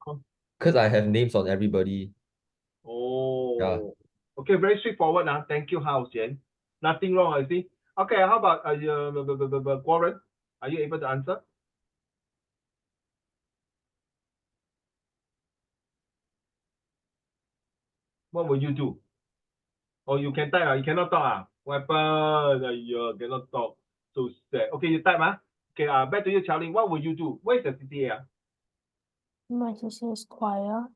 Because I have names on everybody. Oh, Yeah. okay, very straightforward Thank you, Hao Xian. Nothing wrong, I see. Okay, how about Warren? Are you able to answer? What will you do? Oh, you can type you cannot talk What happened? You cannot talk. So sad. Okay, you type Okay, back to you, Charlie. What will you do? Where is the CCA My CCA is choir.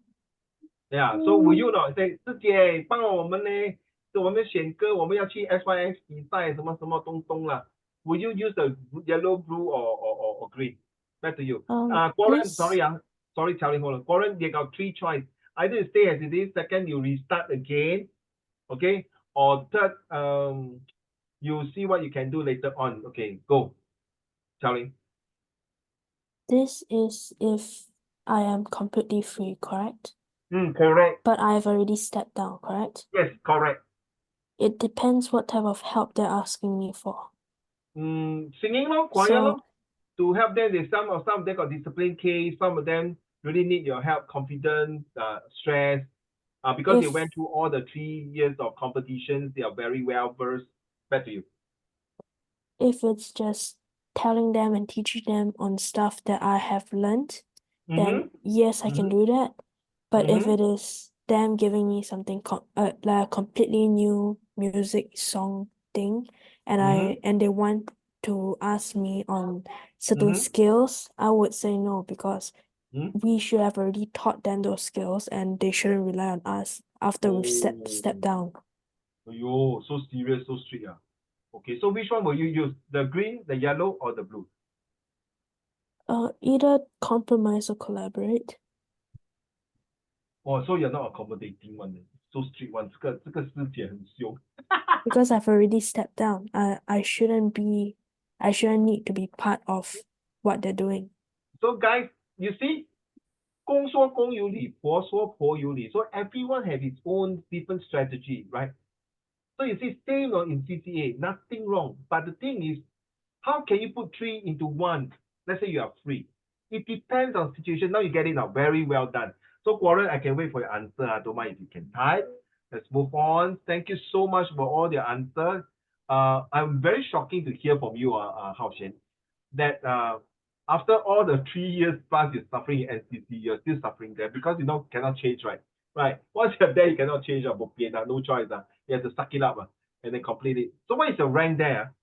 Yeah, so will you not say 师姐帮我们呢？是我们选歌，我们要去 SYX 比赛，什么什么东东啦。Will you use the yellow, blue, or green? Back to you. Warren, This sorry, Charlie, hold on. Warren, you got three choice. Either you stay as it is, second you restart again, okay? Or third, you see what you can do later on. Okay, go, Charlie. this is if I am completely free, correct? Correct. But I've already stepped down, correct? Yes, correct. It depends what type of help they're asking me for. Singing choir So to help them. Some of them got discipline case. Some of them really need your help, confidence, stress. Because they if went through all the 3 years of competitions, they are very well versed. Back to you. if it's just telling them and teaching them on stuff that I have learned, then yes, I can do that. But if it is them giving me something like a completely new music song thing, and they want to ask me on certain skills, I would say no because we should have already taught them those skills and they shouldn't rely on us after we've stepped down. Oh, so serious, so strict Okay, so which one will you use? The green, the yellow, or the blue? Either compromise or collaborate. Oh, so you're not accommodating one, so strict one. 这个师姐很凶。 Because I've already stepped down. I shouldn't need to be part of what they're doing. So guys, you see, 公说公有理，婆说婆有理. So everyone have its own different strategy, right? So you see, same in CCA, nothing wrong. But the thing is, how can you put three into one? Let's say you are free. It depends on situation. Now you get it now. Very well done. So Warren, I can wait for your answer. I don't mind if you can type. Let's move on. Thank you so much for all your answers. I'm very shocking to hear from you, Hao Shen, that after all the 3 years plus you're suffering in NCC, you're still suffering there because you know cannot change, right? Right. Once you're there, you cannot change. No choice. You have to suck it up and then complete it. So what is your rank there?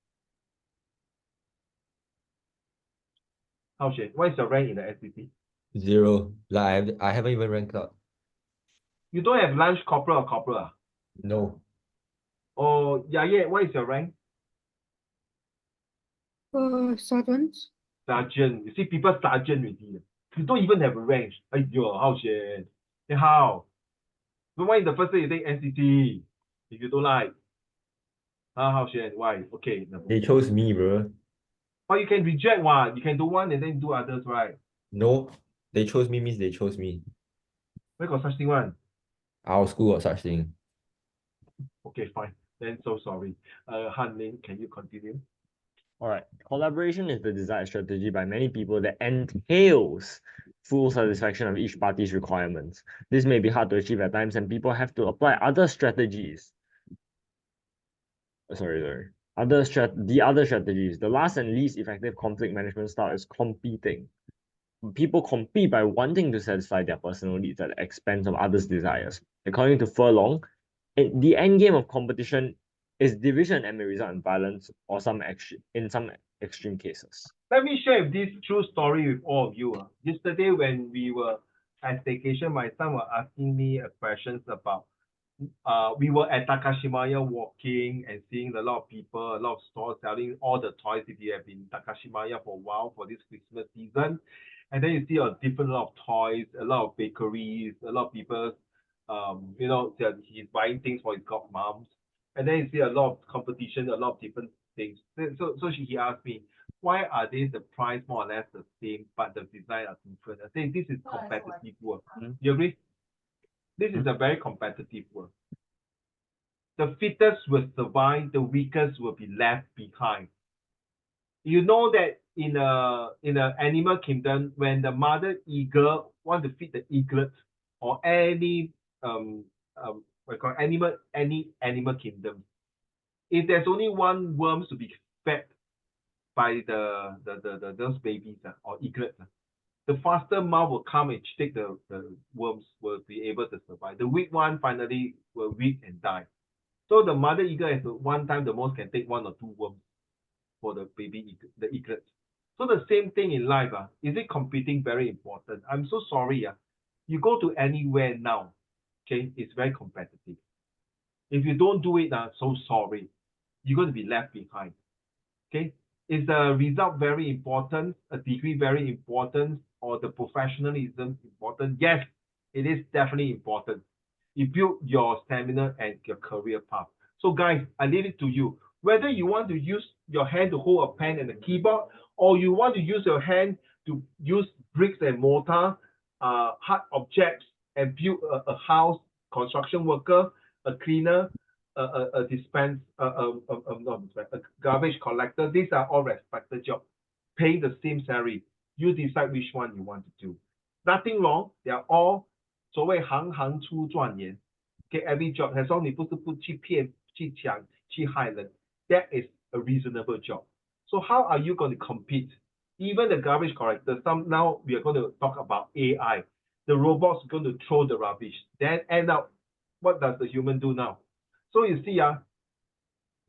Hao Shen, what is your rank in the NCC? 0. Like I haven't even ranked up. You don't have lunch corporal or corporal? No. Oh, yeah. What is your rank? Sergeant. Sergeant. You see, people sergeant already. You don't even have a rank. Aiyo, Hao Shen. Then how? So why in the first place you take NCT if you don't like? Hao Shen, why? Okay. They chose me, bro. But you can reject one. You can do one and then do others, right? No. They chose me means they chose me. Where got such thing one? Our school got such thing. Okay, fine. Then so sorry. Han Ling, can you continue? All right. Collaboration is the desired strategy by many people that entails full satisfaction of each party's requirements. This may be hard to achieve at times, and people have to apply other strategies. The other strategies. The last and least effective conflict management style is competing. People compete by wanting to satisfy their personal needs at the expense of others' desires. According to Furlong, the end game of competition is division and may result in violence or in some extreme cases. Let me share this true story with all of you. Yesterday when we were at staycation, my son was asking me questions about we were at Takashimaya walking and seeing a lot of people, a lot of stores selling all the toys if you have been Takashimaya for a while for this Christmas season. And then you see a different lot of toys, a lot of bakeries, a lot of people, he's buying things for his godmoms. And then you see a lot of competition, a lot of different things. So he asked me, why are they the price more or less the same, but the design are different? I think this is competitive work. You agree? This is a very competitive world. The fittest will survive, the weakest will be left behind. You know that in the animal kingdom, when the mother eagle want to feed the eaglet or any animal kingdom, if there's only one worm to be fed by those babies or eaglets, the faster mouth will come and take the worms, will be able to survive. The weak one finally will weak and die. So the mother eagle at one time the most can take 1 or 2 worms for the baby the eaglets. So the same thing in life. Is it competing very important? I'm so sorry. You go to anywhere now, okay, it's very competitive. If you don't do it, so sorry. You're going to be left behind. Okay? Is the result very important? A degree very important? Or the professionalism important? Yes, it is definitely important. You build your stamina and your career path. So guys, I leave it to you. Whether you want to use your hand to hold a pen and a keyboard, or you want to use your hand to use bricks and mortar, hard objects, and build a house, construction worker, a cleaner, a garbage collector. These are all respected jobs, paying the same salary. You decide which one you want to do. Nothing wrong. They are all 所谓行行出状元. Okay, every job as long 你不是不去骗、去抢、去害人, that is a reasonable job. So how are you going to compete? Even the garbage collector. Now we are going to talk about AI. The robot's going to throw the rubbish. Then end up, what does the human do now? So you see,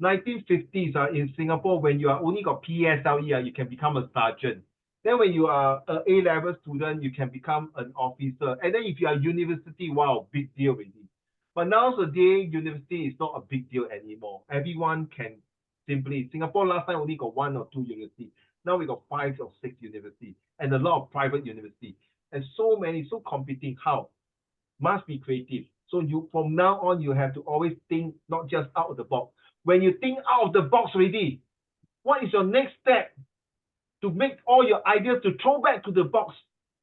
1950s in Singapore, when you are only got PSLE, you can become a sergeant. Then when you are an A-level student, you can become an officer. And then if you are university, wow, big deal already. But nowadays, university is not a big deal anymore. Everyone can simply, Singapore last time only got 1 or 2 universities. Now we got 5 or 6 universities and a lot of private universities and so many, so competing. How? Must be creative. So you from now on you have to always think not just out of the box. When you think out of the box already, what is your next step to make all your ideas to throw back to the box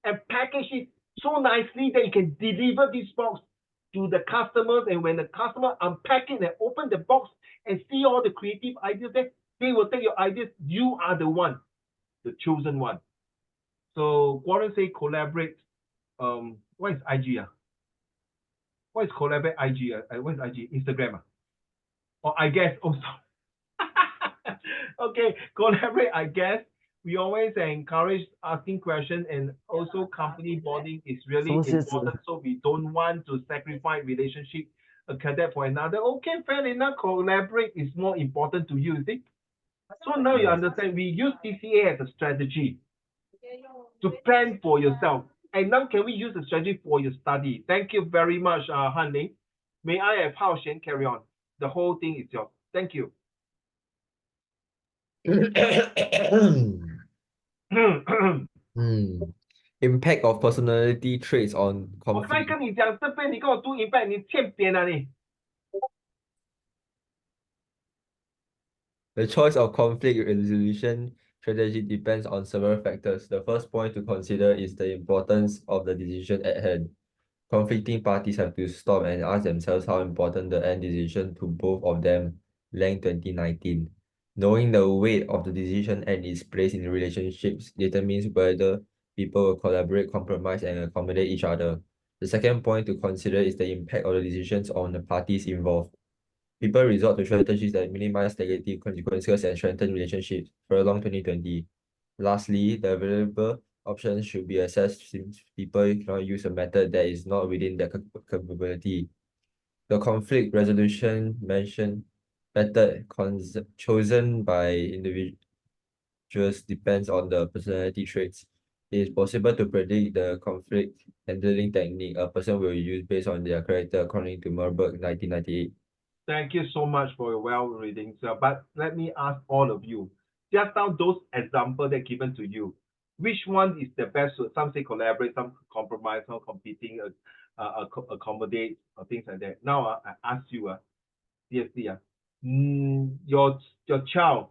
and package it so nicely that you can deliver this box to the customers, and when the customer unpack it and open the box and see all the creative ideas there, they will take your ideas. You are the one, the chosen one. So Warren say collaborate. What is IG? What is collaborate IG? What is IG? Instagram? Or I guess also. Okay, collaborate, I guess. We always encourage asking questions, and also company bonding is really important. So we don't want to sacrifice relationship, a cadet for another. Okay, fair enough. Collaborate is more important to you, see? So now you understand. We use TCA as a strategy to plan for yourself. And now can we use the strategy for your study? Thank you very much, Han Ling. May I have Hao Shen carry on? The whole thing is yours. Thank you. Impact of personality traits on 我刚才 conflict. 跟你讲这边，你跟我读一半，你欠扁啊你！ The choice of conflict resolution strategy depends on several factors. The first point to consider is the importance of the decision at hand. Conflicting parties have to stop and ask themselves how important the end decision to both of them, Lang 2019. Knowing the weight of the decision and its place in relationships determines whether people will collaborate, compromise, and accommodate each other. The second point to consider is the impact of the decisions on the parties involved. People resort to strategies that minimize negative consequences and strengthen relationships. Furlong 2020. Lastly, the available options should be assessed since people cannot use a method that is not within their capability. The conflict resolution method chosen by individuals depends on the personality traits. It is possible to predict the conflict handling technique a person will use based on their character, according to Merberg 1998. Thank you so much for your well reading, sir. But let me ask all of you, just now those examples that given to you, which one is the best? Some say collaborate, some compromise, some competing, accommodate, or things like that. Now I ask you, seriously, your child,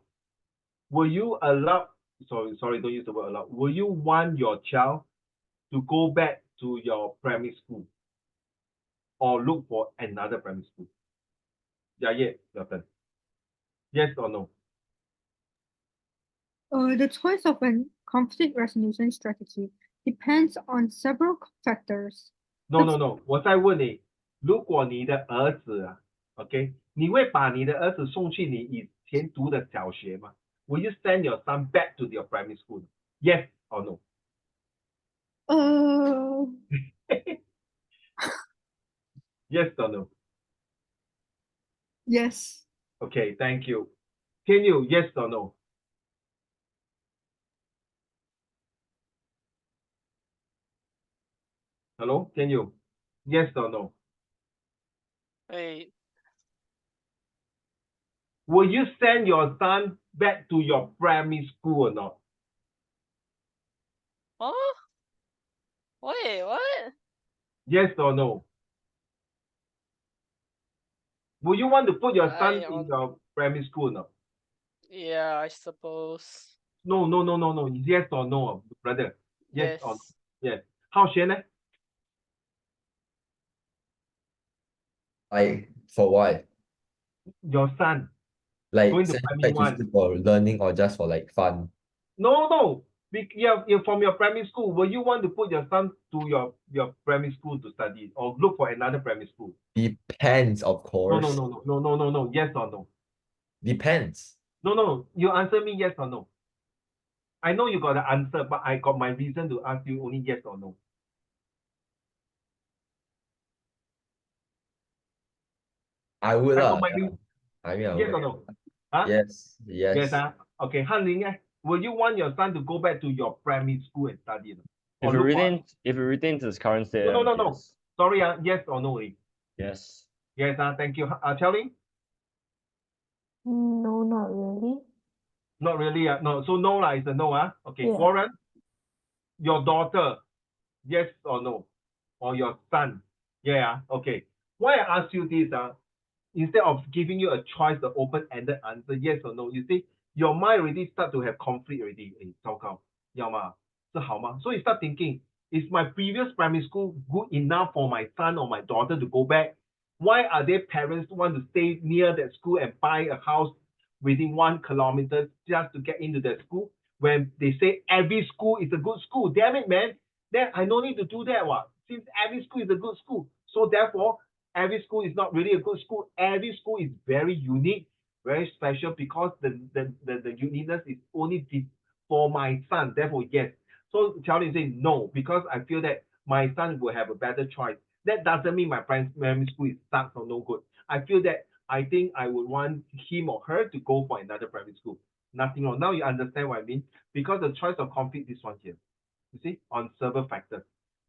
will you allow? Sorry, don't use the word allow. Will you want your child to go back to your primary school, or look for another primary school? Yeah, your turn. Yes or no? The choice of a conflict resolution strategy depends on several factors. No， 我再问你，如果你的儿子OK， 你会把你的儿子送去你以前读的小学吗？ Will you send your son back to your primary school? Yes or no? Yes or no? Yes. Okay, thank you. Can you yes or no? Hello, can you? Yes or no? Wait, Will you send your son back to your primary school or not? huh? Wait, what? Yes or no? Will you want to put your son in your primary school or not? Yeah, I suppose. No. Yes or no, brother? Yes or no? Yes. Yes. How Shen? For what? Your son Like going to send primary back to one. school for learning or just for like fun? No. You're from your primary school. Will you want to put your son to your primary school to study or look for another primary school? Depends, of course. No. Yes or no? Depends. No. You answer me yes or no. I know you got the answer, but I got my reason to ask you only yes or no. I would I lah. got my I mean, I yes would. or no? Huh? Yes. Yes. Okay, Han Ling, will you want your son to go back to your primary school and study? If it retains its current state, No. yes. Sorry, yes or no? Yes. Yes, thank you. Charlie? No, not really. Not really. No. So no lah. It's a no. Okay. Yeah. Warren, your daughter, yes or no, or your son? Yeah. Okay. Why I ask you this? Instead of giving you a choice, the open-ended answer, yes or no, you see, your mind already start to have conflict already. 糟糕，要吗？这好吗？ So you start thinking, is my previous primary school good enough for my son or my daughter to go back? Why are their parents want to stay near that school and buy a house within 1 kilometer just to get into that school? When they say every school is a good school, damn it, man. Then I no need to do that one. Since every school is a good school. So therefore, every school is not really a good school. Every school is very unique, very special because the uniqueness is only for my son. Therefore, yes. So Charlie say no, because I feel that my son will have a better choice. That doesn't mean my primary school is sucks or no good. I feel that I think I would want him or her to go for another primary school. Nothing wrong. Now you understand what I mean? Because the choice of conflict, this one here. You see, on several factors.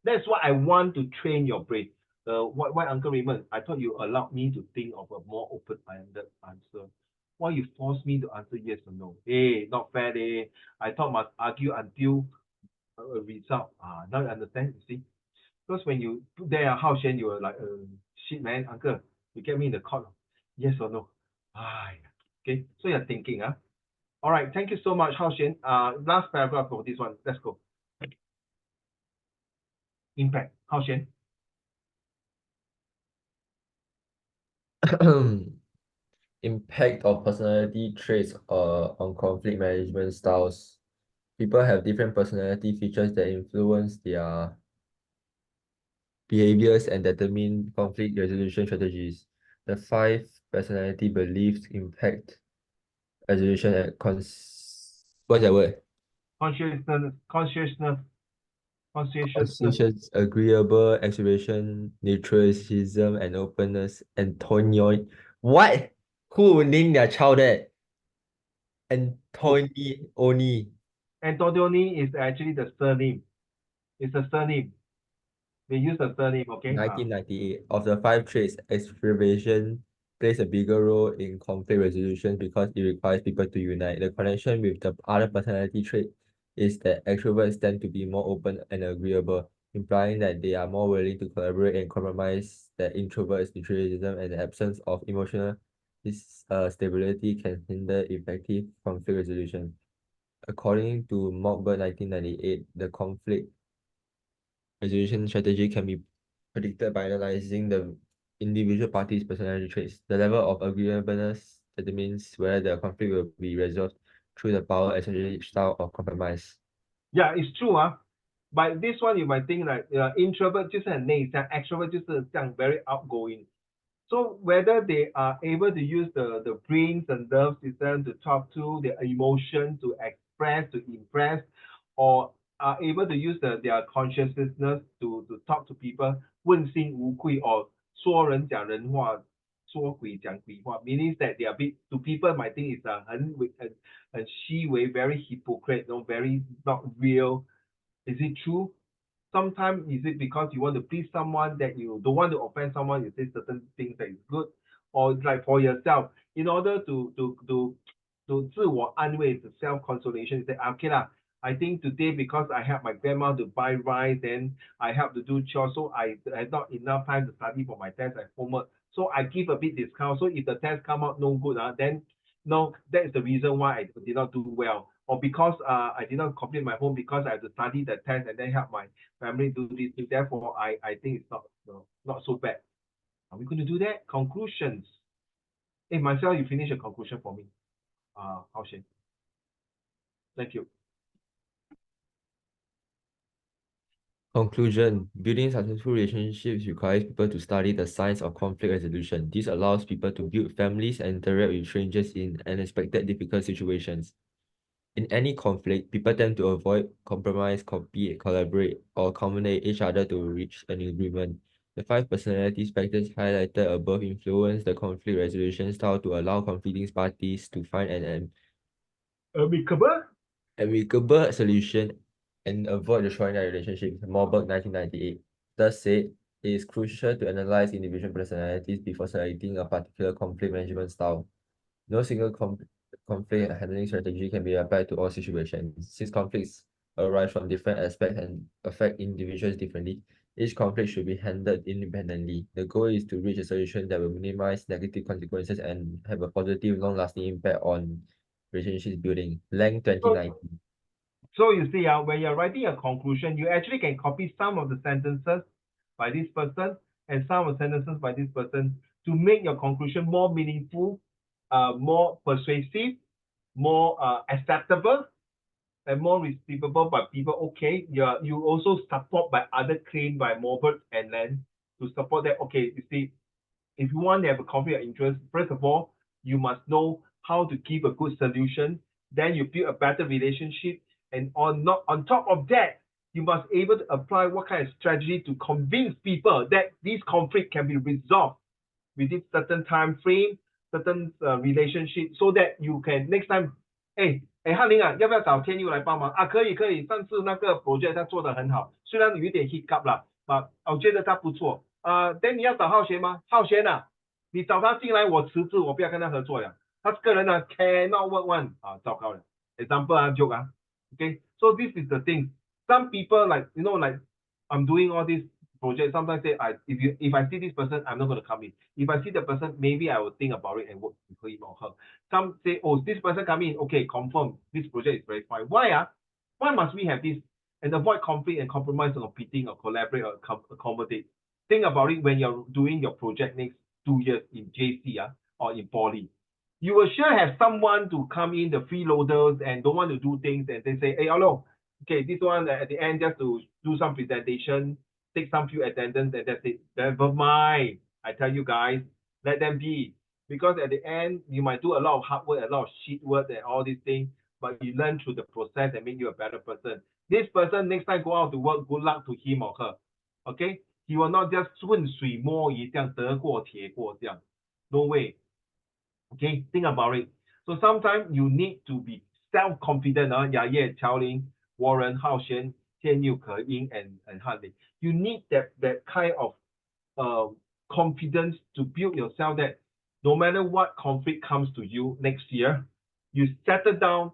That's what I want to train your brain. Why Uncle Raymond? I thought you allowed me to think of a more open-ended answer. Why you force me to answer yes or no? Hey, not fair, eh? I thought must argue until a result. Now you understand, you see? Because when you put there, Hao Xuan, you were like, shit, man, uncle, you get me in the court. Yes or no? Okay, so you're thinking, All right, thank you so much, Hao Xuan. Last paragraph for this one. Let's go. Impact, Hao Xuan. Impact of personality traits on conflict management styles. People have different personality features that influence their behaviors and determine conflict resolution strategies. The 5 personality beliefs impact resolution and what's that word? Consciousness. Conscientious, agreeable, exhibition, neutralism, and openness. Antonio. What? Who would name their child that? Antonioni. Antonioni is actually the surname. It's a surname. They use the surname, okay? 1998. Of the 5 traits, exhibition plays a bigger role in conflict resolution because it requires people to unite. The connection with the other personality trait is that extroverts tend to be more open and agreeable, implying that they are more willing to collaborate and compromise. That introverts, neutralism, and the absence of emotional stability can hinder effective conflict resolution. According to Mockbird 1998, the conflict resolution strategy can be predicted by analyzing the individual party's personality traits. The level of agreeableness determines whether the conflict will be resolved through the power and strategic style of compromise. Yeah, it's true. But this one you might think like introvert 就是很内向 extrovert 就是这样 very outgoing. So whether they are able to use the brains and nerve system to talk to their emotion, to express, to impress, or are able to use their consciousness to talk to people, 问心无愧 or 说人讲人话，说鬼讲鬼话 meaning that they are bit to people might think it's 很虚伪 very hypocrite, very not real. Is it true? Sometimes is it because you want to please someone that you don't want to offend someone, you say certain things that is good, or like for yourself, in order to 自我安慰, to self consolation, you say okay lah, I think today because I helped my grandma to buy rice, then I helped to do chores, so I had not enough time to study for my test and homework, so I give a bit discount. So if the test come out no good, then no, that is the reason why I did not do well. Or because I did not complete my home because I have to study the test and then help my family do this. Therefore, I think it's not so bad. Are we going to do that? Conclusions. Hey, Marcel, you finish a conclusion for me. Hao Xuan. Thank you. Conclusion. Building successful relationships requires people to study the science of conflict resolution. This allows people to build families and interact with strangers in unexpected difficult situations. In any conflict, people tend to avoid, compromise, compete, collaborate, or accommodate each other to reach an agreement. The 5 personality factors highlighted above influence the conflict resolution style to allow conflicting parties to find an amicable solution and avoid destroying their relationship. Moberg 1998 thus said, it is crucial to analyze individual personalities before selecting a particular conflict management style. No single conflict handling strategy can be applied to all situations. Since conflicts arise from different aspects and affect individuals differently, each conflict should be handled independently. The goal is to reach a solution that will minimize negative consequences and have a positive, long-lasting impact on relationship building. Lang 2019. So you see, when you're writing a conclusion, you actually can copy some of the sentences by this person and some of the sentences by this person to make your conclusion more meaningful, more persuasive, more acceptable, and more receivable by people. Okay, you also support by other claim by Morbert and Len to support that. Okay, you see, if you want to have a conflict of interest, first of all, you must know how to give a good solution. Then you build a better relationship, and on top of that, you must be able to apply what kind of strategy to convince people that this conflict can be resolved within certain time frame, certain relationship, so that you can next time, 翰林啊，要不要找天佑来帮忙啊？可以可以，上次那个 project 他做得很好，虽然有一点 hiccup 啦，我觉得他不错，then 你要找浩贤吗？浩贤啊，你找他进来，我辞职，我不要跟他合作了。他这个人呢 cannot work one 糟糕了。Example joke okay. So this is the thing. Some people like like I'm doing all this project. Sometimes say if I see this person, I'm not going to come in. If I see the person, maybe I will think about it and work with him or her. Some say, oh, this person come in, okay, confirm this project is very fine. Why Why must we have this and avoid conflict and compromise or competing or collaborate or accommodate? Think about it when you're doing your project next 2 years in JC or in Poly. You will sure have someone to come in, the freeloaders, and don't want to do things, and they say, hey, hello, okay, this one at the end just to do some presentation, take some few attendance, and that's it. Never mind. I tell you guys, let them be. Because at the end, you might do a lot of hard work, a lot of shit work and all these things, but you learn through the process and make you a better person. This person, next time go out to work, good luck to him or her. Okay? He will not just 顺水摸鱼这样得过且过这样. No way. Okay, think about it. So sometimes you need to be self-confident. Ye, Qiaolin, Warren, Hao Xuan, Tian Yu, Ke Ying, and Han Lin. You need that kind of confidence to build yourself that no matter what conflict comes to you next year, you settle down.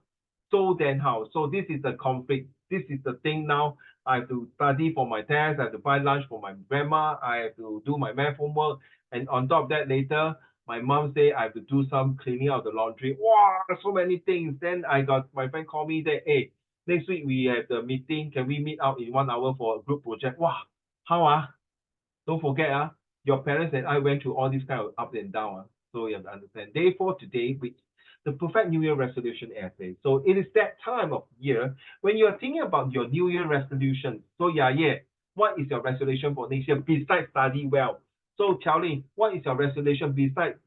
So then how? So this is the conflict. This is the thing now. I have to study for my test. I have to buy lunch for my grandma. I have to do my math homework. And on top of that, later, my mom say I have to do some cleaning out the laundry. Wow, so many things. Then I got my friend call me that, hey, next week we have the meeting. Can we meet out in 1 hour for a group project? Wow, how Don't forget your parents and I went through all these kind of up and down. So you have to understand. Day 4 today, which the perfect New Year resolution essay. So it is that time of year when you are thinking about your New Year resolution. So what is your resolution for next year besides study well? So Qiaolin, what is your resolution besides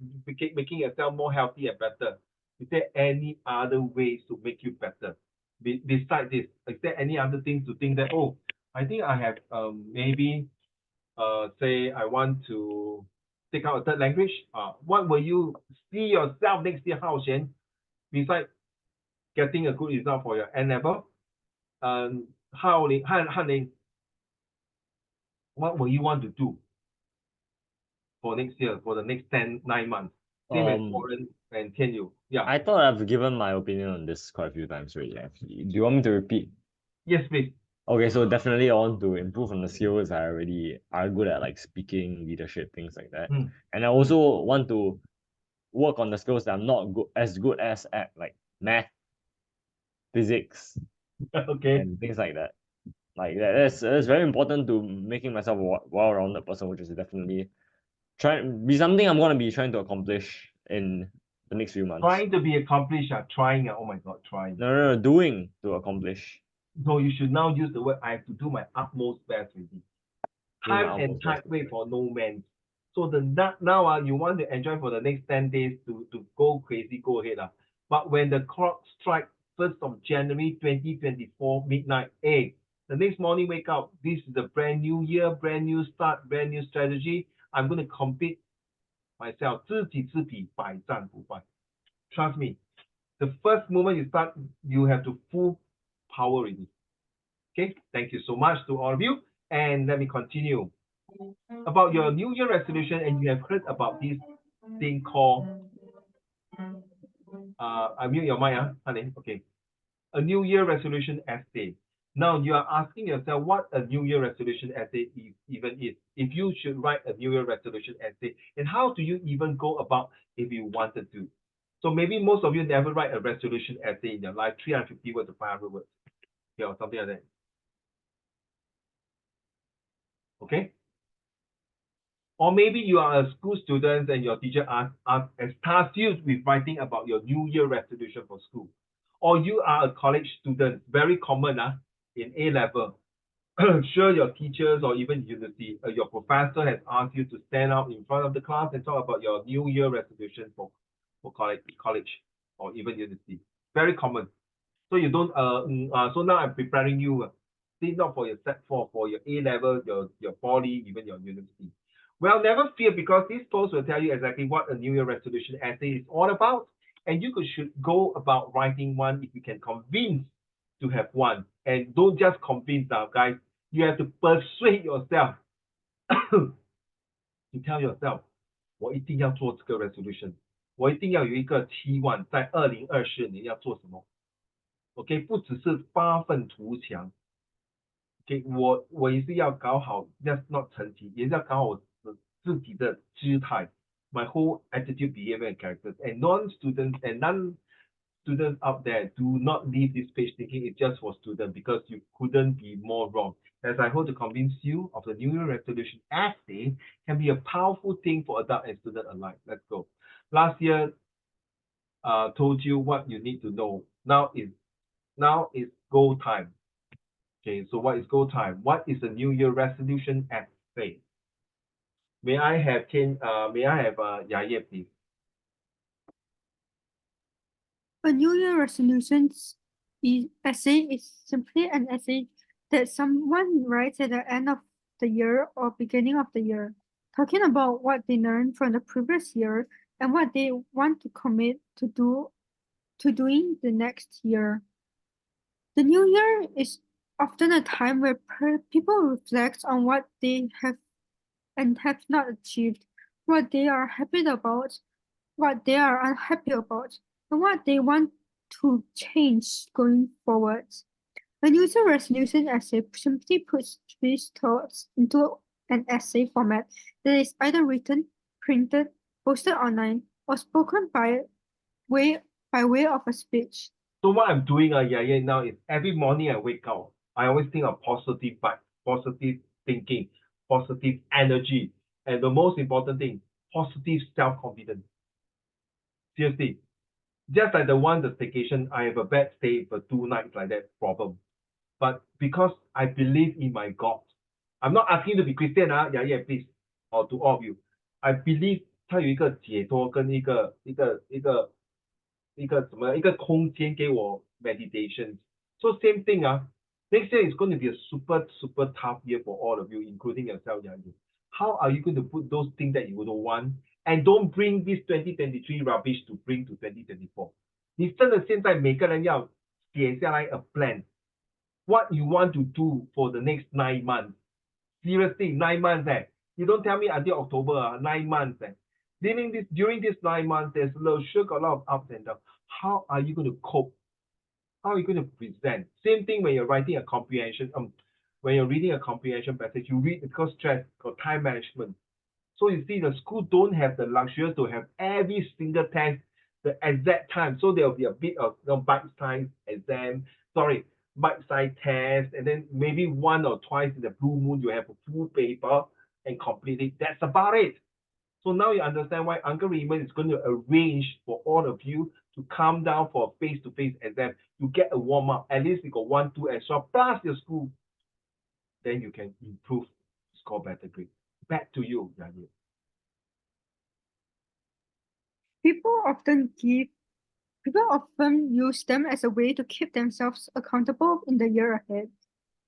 making yourself more healthy and better? Is there any other ways to make you better? Besides this, is there any other things to think that, oh, I think I have maybe say I want to take out a third language. What will you see yourself next year, Hao Xuan, besides getting a good result for your N level? Han Ling, what will you want to do for next year, for the next 9 months? Same as Warren and Tian Yu. Yeah. I thought I've given my opinion on this quite a few times already, actually. Do you want me to repeat? Yes, please. Okay, so definitely I want to improve on the skills I already are good at, like speaking, leadership, things like that. And I also want to work on the skills that I'm not as good as at, like math, physics, Okay. and things like that. Like that's very important to making myself a well-rounded person, which is definitely be something I'm gonna be trying to accomplish in the next few months. Trying to be accomplished, trying. Oh my God, trying. No, doing to accomplish. So you should now use the word I have to do my utmost best with it. Time and tide wait for no man. So now you want to enjoy for the next 10 days to go crazy, go ahead. But when the clock strikes 1st of January 2024 midnight, the next morning wake up, this is a brand new year, brand new start, brand new strategy. I'm going to compete myself. 知己知彼，百战不败. Trust me. The first moment you start, you have to full power already. Okay, thank you so much to all of you. And let me continue about your New Year resolution. And you have heard about this thing called Unmute your mic, honey. Okay. A New Year resolution essay. Now you are asking yourself what a New Year resolution essay even is. If you should write a New Year resolution essay, and how do you even go about if you wanted to? So maybe most of you never write a resolution essay in your life, 350 words to 500 words, yeah, or something like that. Okay. Or maybe you are a school student and your teacher has tasked you with writing about your New Year resolution for school. Or you are a college student, very common in A level. Sure, your teachers or even university, your professor has asked you to stand up in front of the class and talk about your New Year resolution for college or even university. Very common. So you don't so now I'm preparing you, see, not for your set for your A level, your poly, even your university. Well, never fear, because this post will tell you exactly what a New Year resolution essay is all about, and you should go about writing one if you can convince to have one. And don't just convince now, guys. You have to persuade yourself to tell yourself, 我一定要做这个 resolution， 我一定要有一个期望，在2024年要做什么。OK， 不只是发愤图强。OK， 我也是要搞好 ，just not 成绩，也是要搞好我自己的姿态 ，my whole attitude, behavior, and characters. And non-students and non-students out there, do not leave this page thinking it's just for students, because you couldn't be more wrong. As I hope to convince you of the New Year resolution essay can be a powerful thing for adult and student alike. Let's go. Last year, told you what you need to know. Now is go time. Okay, so what is go time? What is the New Year resolution essay? May I have Yaye, please? A New Year resolutions essay is simply an essay that someone writes at the end of the year or beginning of the year, talking about what they learned from the previous year and what they want to commit to doing the next year. The new year is often a time where people reflect on what they have and have not achieved, what they are happy about, what they are unhappy about, and what they want to change going forward. A New Year resolution essay simply puts these thoughts into an essay format that is either written, printed, posted online, or spoken by way of a speech. So what I'm doing, Yaye, now is every morning I wake up, I always think of positive vibes, positive thinking, positive energy, and the most important thing, positive self-confidence. Seriously, just like the staycation, I have a bad stay for 2 nights like that problem. But because I believe in my God, I'm not asking you to be Christian, Yaye, please, or to all of you. I believe 它有一个解脱跟一个空间给我 meditation. So same thing, next year is going to be a super tough year for all of you, including yourself, Yaye. How are you going to put those things that you don't want, and don't bring this 2023 rubbish to bring to 2024? 你真的现在每个人要写下来 a plan, what you want to do for the next 9 months. Seriously, 9 months, You don't tell me until October, 9 months, During this 9 months, there's a lot of ups and downs. How are you going to cope? How are you going to present? Same thing when you're writing a comprehension, when you're reading a comprehension passage, you read because stress, because time management. So you see, the school don't have the luxury to have every single test the exact time. So there will be a bit of bite-sized test, and then maybe 1 or twice in the blue moon you have a full paper and complete it. That's about it. So now you understand why Uncle Raymond is going to arrange for all of you to come down for a face-to-face exam. You get a warm-up. At least you got 1, 2 extra plus your school. Then you can improve, score better grade. Back to you, Yaye. People often use them as a way to keep themselves accountable in the year ahead.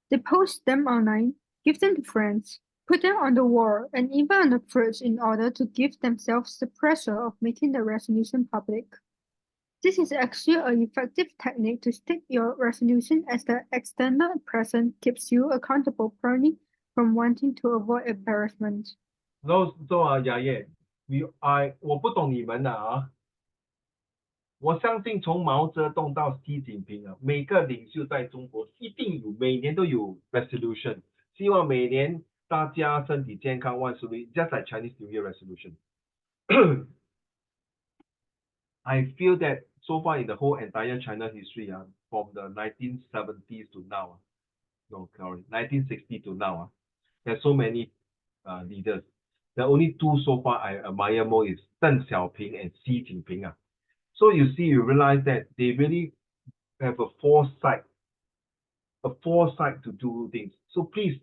They post them online, give them to friends, put them on the wall, and even on the fridge in order to give themselves the pressure of making the resolution public. This is actually an effective technique to stick your resolution, as the external presence keeps you accountable purely from wanting to avoid embarrassment. So Yaye, 我不懂你们我相信从毛泽东到习近平啊，每个领袖在中国一定有，每年都有 resolution，希望每年大家身体健康，万事如意 ，just like Chinese New Year resolution 。I feel that so far in the whole entire China history, from the 1970s to now, no, sorry, 1960 to now, there's so many leaders. The only two so far I admire more is Deng Xiaoping and Xi Jinping. So you see, you realize that they really have a foresight to do things. So please,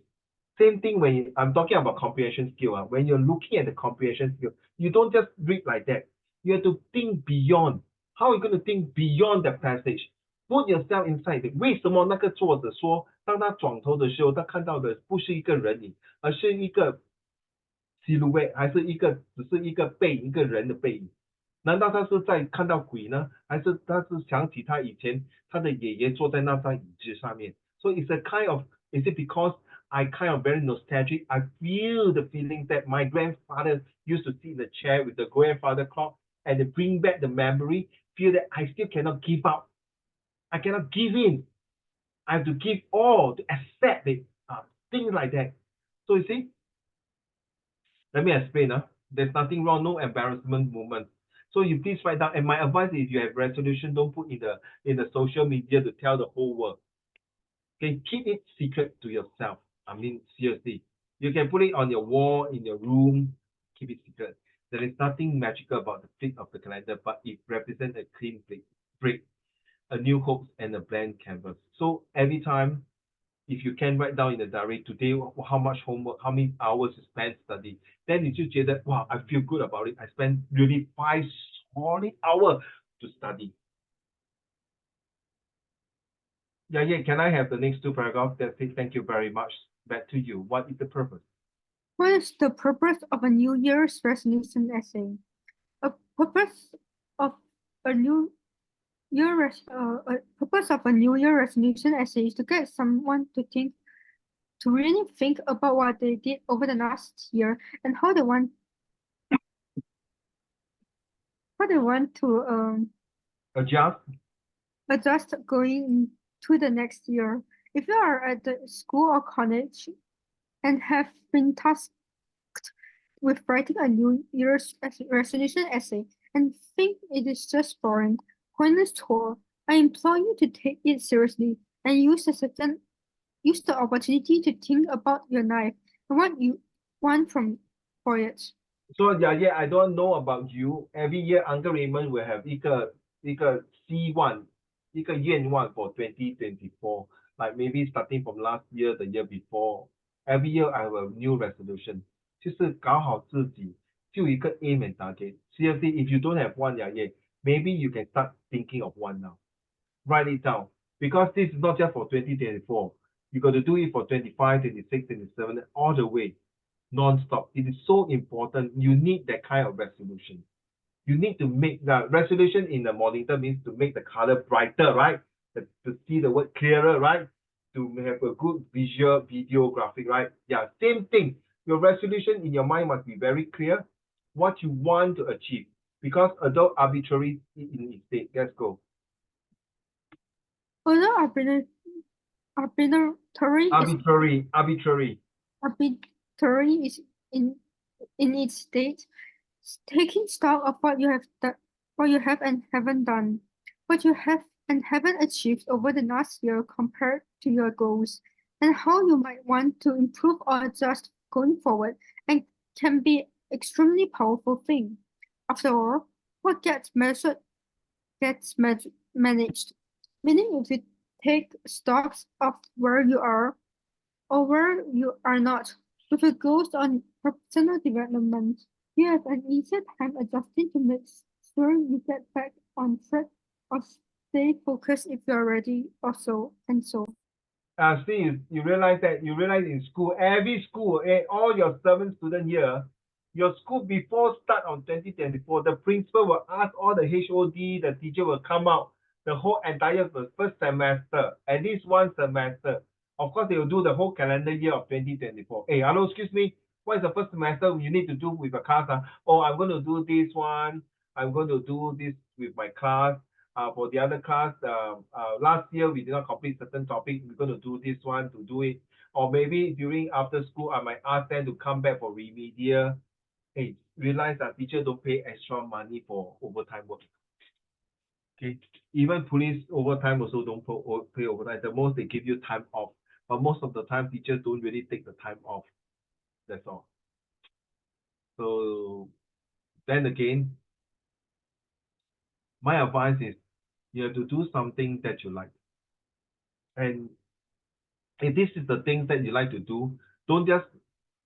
same thing when I'm talking about comprehension skill. When you're looking at the comprehension skill, you don't just read like that. You have to think beyond. How are you going to think beyond the passage? Put yourself inside it. 为什么那个作者说，当他转头的时候，他看到的不是一个人影，而是一个 silhouette，还是只是一个背影，一个人的背影？难道他是在看到鬼呢？还是他是想起他以前他的爷爷坐在那张椅子上面？ So it's a kind of, is it because I kind of very nostalgic? I feel the feeling that my grandfather used to sit in the chair with the grandfather clock and they bring back the memory, feel that I still cannot give up. I cannot give in. I have to give all to accept it. Things like that. So you see, let me explain. There's nothing wrong, no embarrassment moment. So you please write down. And my advice is, if you have resolution, don't put in the social media to tell the whole world. Okay, keep it secret to yourself. I mean, seriously. You can put it on your wall, in your room, keep it secret. There is nothing magical about the flip of the calendar, but it represents a clean break, a new hopes and a blank canvas. So every time, if you can write down in the diary today how much homework, how many hours you spent studying, then 你就觉得 wow, I feel good about it. I spent really 5 solid hours to study. Yeah, can I have the next 2 paragraphs? That's it. Thank you very much. Back to you. What is the purpose? What is the purpose of a New Year's resolution essay? A purpose of a New Year resolution essay is to get someone to really think about what they did over the last year and how they want to adjust going to the next year. If you are at the school or college and have been tasked with writing a New Year's resolution essay and think it is just boring, pointless chore, I implore you to take it seriously and use the opportunity to think about your life and what you want for it. So yeah, I don't know about you. Every year, Uncle Raymond will have 一个希望，一个愿望 for 2024. Like maybe starting from last year, the year before. Every year I have a new resolution. 就是搞好自己，就一个 aim and target. Seriously, if you don't have one yet, maybe you can start thinking of one now. Write it down, because this is not just for 2024. You got to do it for 25, 26, 27, all the way. Non-stop. It is so important. You need that kind of resolution. You need to make the resolution in the monitor means to make the color brighter, right? To see the word clearer, right? To have a good visual video graphic, right? Yeah, same thing. Your resolution in your mind must be very clear what you want to achieve, because although arbitrary in its state. Let's go. Although arbitrary is in its state, taking stock of what you have and haven't done, what you have and haven't achieved over the last year compared to your goals, and how you might want to improve or adjust going forward, and can be extremely powerful thing. After all, what gets measured gets managed. Meaning, if you take stocks of where you are or where you are not with your goals on personal development, you have an easier time adjusting to make sure you get back on track or stay focused if you are ready or so and so. See, you realize in school, every school, all your 7 students here, your school before start on 2024, the principal will ask all the HOD, the teacher will come out, the whole entire first semester, at least 1 semester. Of course, they will do the whole calendar year of 2024. Hey, hello, excuse me, what is the first semester you need to do with your class? Oh, I'm going to do this one. I'm going to do this with my class. For the other class, last year we did not complete certain topic. We're going to do this one to do it. Or maybe during after school, I might ask them to come back for remedial. Hey, realize that teachers don't pay extra money for overtime work. Okay, even police overtime also don't pay overtime. The most they give you time off, but most of the time teachers don't really take the time off. That's all. So then again, my advice is you have to do something that you like. And if this is the thing that you like to do, don't just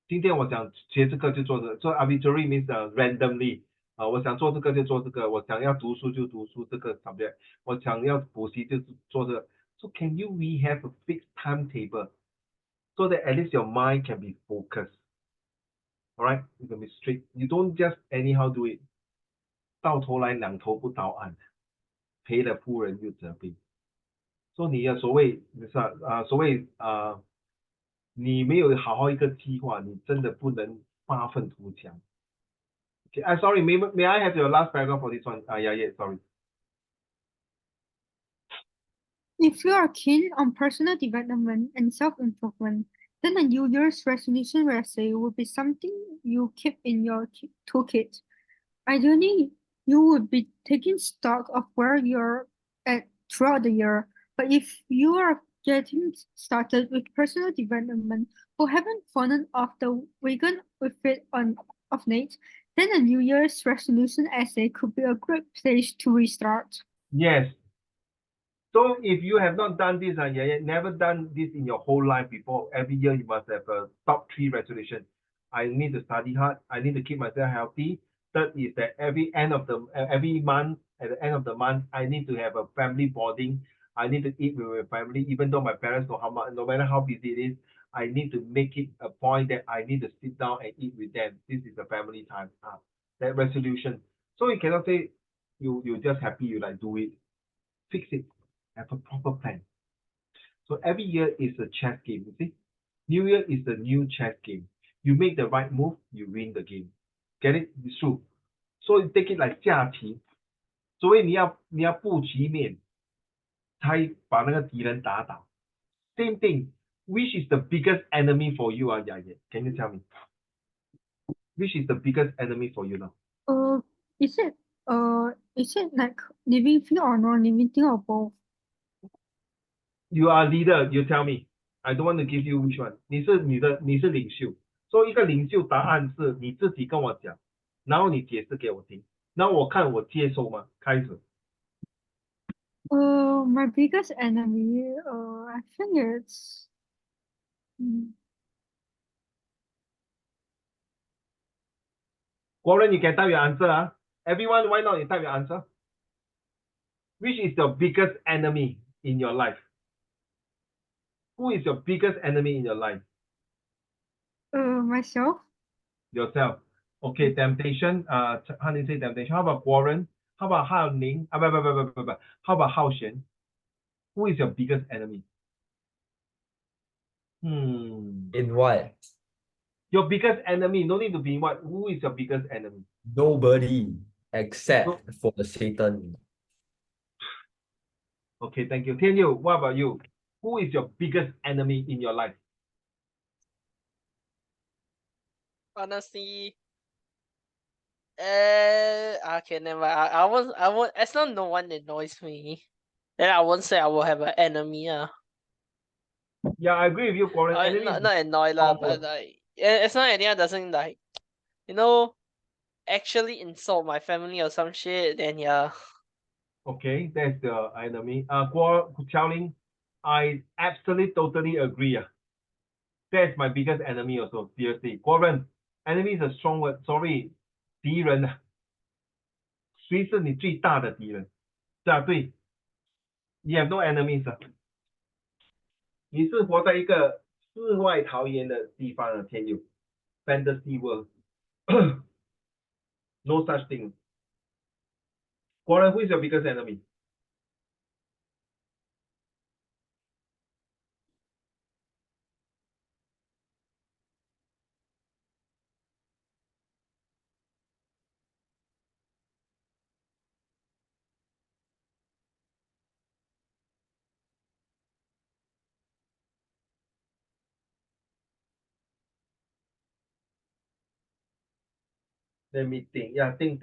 今天我想学这个就做这个，so arbitrary means randomly 我想做这个就做这个，我想要读书就读书这个 subject，我想要补习就做这个。So can you we have a fixed timetable so that at least your mind can be focused? Alright, you can be strict. You don't just anyhow do it. 到头来两头不到岸，赔了夫人又折兵。说你的所谓你没有好好一个计划，你真的不能发愤图强。Okay, sorry, may I have your last paragraph for this one? Yeah, sorry. If you are keen on personal development and self-improvement, then a New Year's resolution essay will be something you keep in your toolkit. Ideally, you would be taking stock of where you're at throughout the year. But if you are getting started with personal development or haven't fallen off the wagon with it of late, then a New Year's resolution essay could be a great place to restart. Yes. So if you have not done this, never done this in your whole life before, every year you must have a top 3 resolution. I need to study hard. I need to keep myself healthy. Third is that every month, at the end of the month, I need to have a family bonding. I need to eat with my family, even though my parents know how much, no matter how busy it is, I need to make it a point that I need to sit down and eat with them. This is the family time. That resolution. So you cannot say you're just happy, you like do it. Fix it. Have a proper plan. So every year is a chess game, you see. New Year is the new chess game. You make the right move, you win the game. Get it? It's true. So you take it like 下棋。所以你要布局面，才把那个敌人打倒。Same thing. Which is the biggest enemy for you, Can you tell me? Which is the biggest enemy for you now? Is it like living thing or non-living thing or both? You are leader, you tell me. I don't want to give you which one. 你是领袖，所以一个领袖答案是你自己跟我讲，然后你解释给我听，然后我看我接受吗？开始。My biggest enemy, I think it's. Warren, you can type your answer. Everyone, why not you type your answer? Which is your biggest enemy in your life? Who is your biggest enemy in your life? Myself. Yourself. Okay, temptation. How do you say temptation? How about Warren? How about Hao Ning? How about Hao Xuan? Who is your biggest enemy? In what? Your biggest enemy. No need to be what? Who is your biggest enemy? Nobody except for Satan. Okay, thank you. Tian Yu, what about you? Who is your biggest enemy in your life? Honestly, okay, never mind. I won't. As long no one annoys me, then I won't say I will have an enemy. Yeah, I agree with you, Warren. Not annoyed lah, but like, as long as anyone doesn't like, actually insult my family or some shit, then yeah. Okay, that's the enemy. Xiaoling, I absolutely totally agree. That's my biggest enemy also, seriously. Warren, enemy is a strong word. Sorry, 敌人啊，谁是你最大的敌人？是啊，对。You have no enemies 啊。你是活在一个世外桃源的地方啊，天佑。Fantasy world. No such thing. Warren, who is your biggest enemy? Let me think. Yeah, think.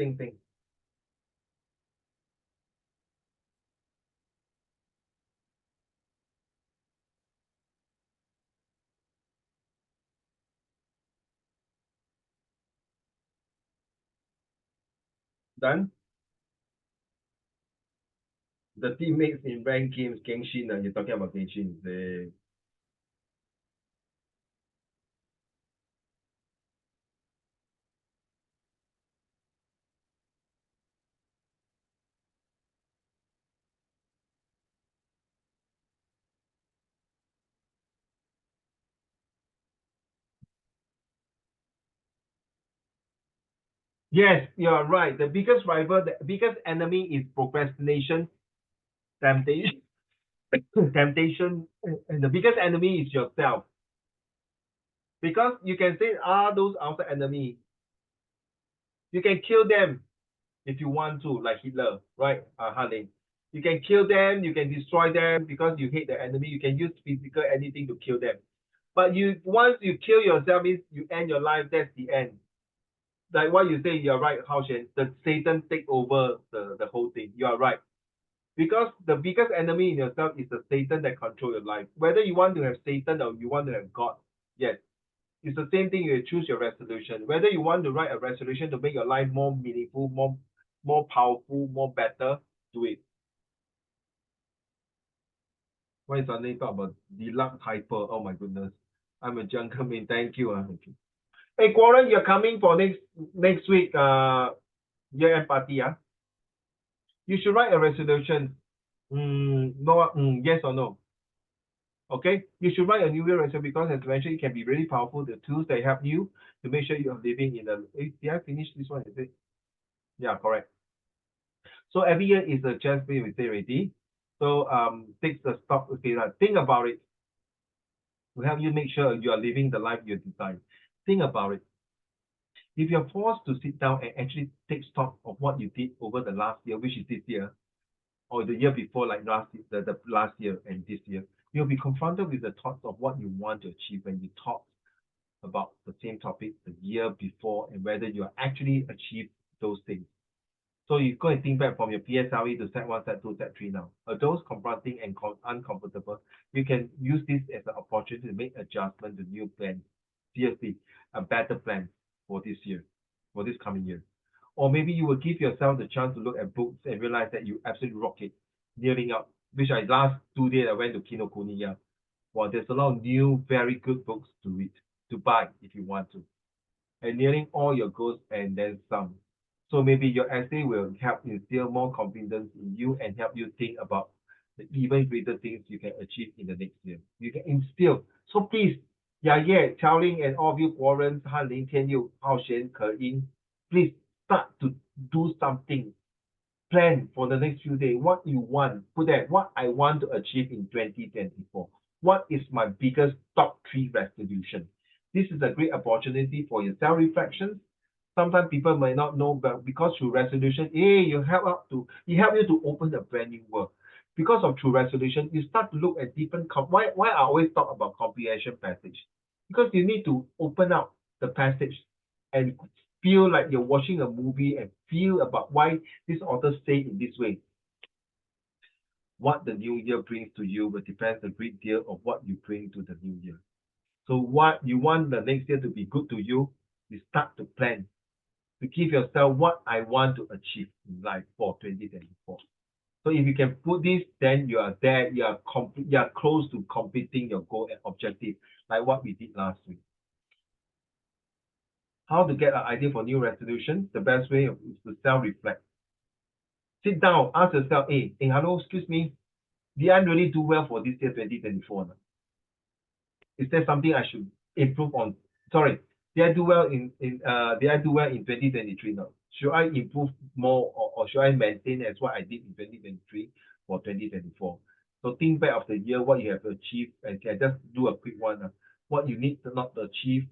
Done? The teammates in ranked games, Genshin, you're talking about Genshin. Yes, you're right. The biggest rival, the biggest enemy is procrastination, temptation, temptation, and the biggest enemy is yourself. Because you can say, those outside enemy. You can kill them if you want to, like Hitler, right? Harley. You can kill them, you can destroy them because you hate the enemy. You can use physical anything to kill them. But once you kill yourself, means you end your life. That's the end. Like what you say, you're right, Hao Shen. The Satan take over the whole thing. You are right. Because the biggest enemy in yourself is the Satan that control your life. Whether you want to have Satan or you want to have God, yes. It's the same thing. You choose your resolution. Whether you want to write a resolution to make your life more meaningful, more powerful, more better, do it. Why is suddenly talk about deluxe hyper? Oh my goodness. I'm a gentleman. Thank you. Hey, Quarren, you're coming for next week year-end party. You should write a resolution. No, yes or no. Okay, you should write a New Year resolution because as mentioned, it can be really powerful. The tools that help you to make sure you are living in the. Did I finish this one? Is it? Yeah, correct. So every year is a chance we say already. So take the stock. Okay, think about it. To help you make sure you are living the life you design. Think about it. If you're forced to sit down and actually take stock of what you did over the last year, which is this year, or the year before, like the last year and this year, you'll be confronted with the thoughts of what you want to achieve when you talk about the same topic the year before and whether you actually achieved those things. So you go and think back from your PSLE to set 1, set 2, set 3 now. Are those confronting and uncomfortable? You can use this as an opportunity to make adjustment to new plans. Seriously, a better plan for this year, for this coming year. Or maybe you will give yourself the chance to look at books and realize that you absolutely rock it, nearing up, which I last 2 days I went to Kinokuniya. Well, there's a lot of new, very good books to read, to buy if you want to. And nearing all your goals and then some. So maybe your essay will help instill more confidence in you and help you think about the even greater things you can achieve in the next year. You can instill. So please, Chao Ling and all of you, Warren, Han Ling, Tian Yu, Hao Shen, Ke Yin, please start to do something. Plan for the next few days. What you want. Put that. What I want to achieve in 2024. What is my biggest top 3 resolution? This is a great opportunity for your self-reflection. Sometimes people might not know, but because through resolution, it help you to open a brand new world. Because of true resolution, you start to look at different. Why I always talk about comprehension passage? Because you need to open up the passage and feel like you're watching a movie and feel about why this author say in this way. What the new year brings to you will depend a great deal of what you bring to the new year. So what you want the next year to be good to you, you start to plan to give yourself what I want to achieve in life for 2024. So if you can put this, then you are there, you are close to completing your goal and objective, like what we did last week. How to get an idea for new resolution? The best way is to self-reflect. Sit down, ask yourself, hello, excuse me, did I really do well for this year 2024? Is there something I should improve on? Sorry, did I do well in 2023 now? Should I improve more or should I maintain as what I did in 2023 for 2024? So think back of the year, what you have achieved, and can just do a quick one. What you need to not achieve,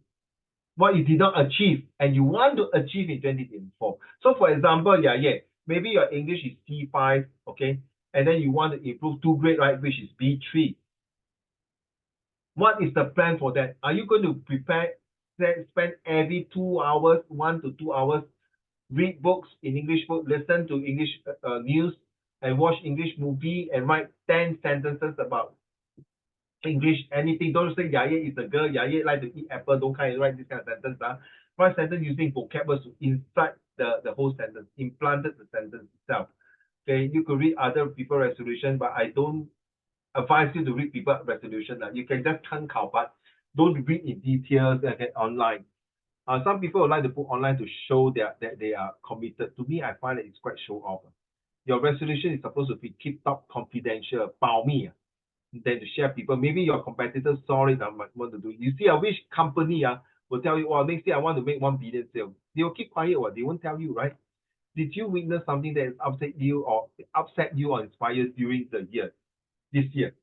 what you did not achieve, and you want to achieve in 2024. So for example, maybe your English is C5, okay, and then you want to improve 2 grade, right, which is B3. What is the plan for that? Are you going to spend every 2 hours, 1 to 2 hours read books in English book, listen to English news, and watch English movie, and write 10 sentences about English, anything. Don't say Yaya is a girl, Yaya like to eat apple, don't kind of write this kind of sentence. Write sentence using vocabulary inside the whole sentence, implanted the sentence itself. Okay, you could read other people resolution, but I don't advise you to read people resolution. You can just but don't read in details online. Some people would like to put online to show that they are committed. To me, I find that it's quite show off. Your resolution is supposed to be kept up confidential, 保密, than to share people. Maybe your competitors saw it and might want to do it. You see, which company will tell you, well, next year I want to make 1 billion sales. They will keep quiet or they won't tell you, right? Did you witness something that upset you or inspires during the year, this year?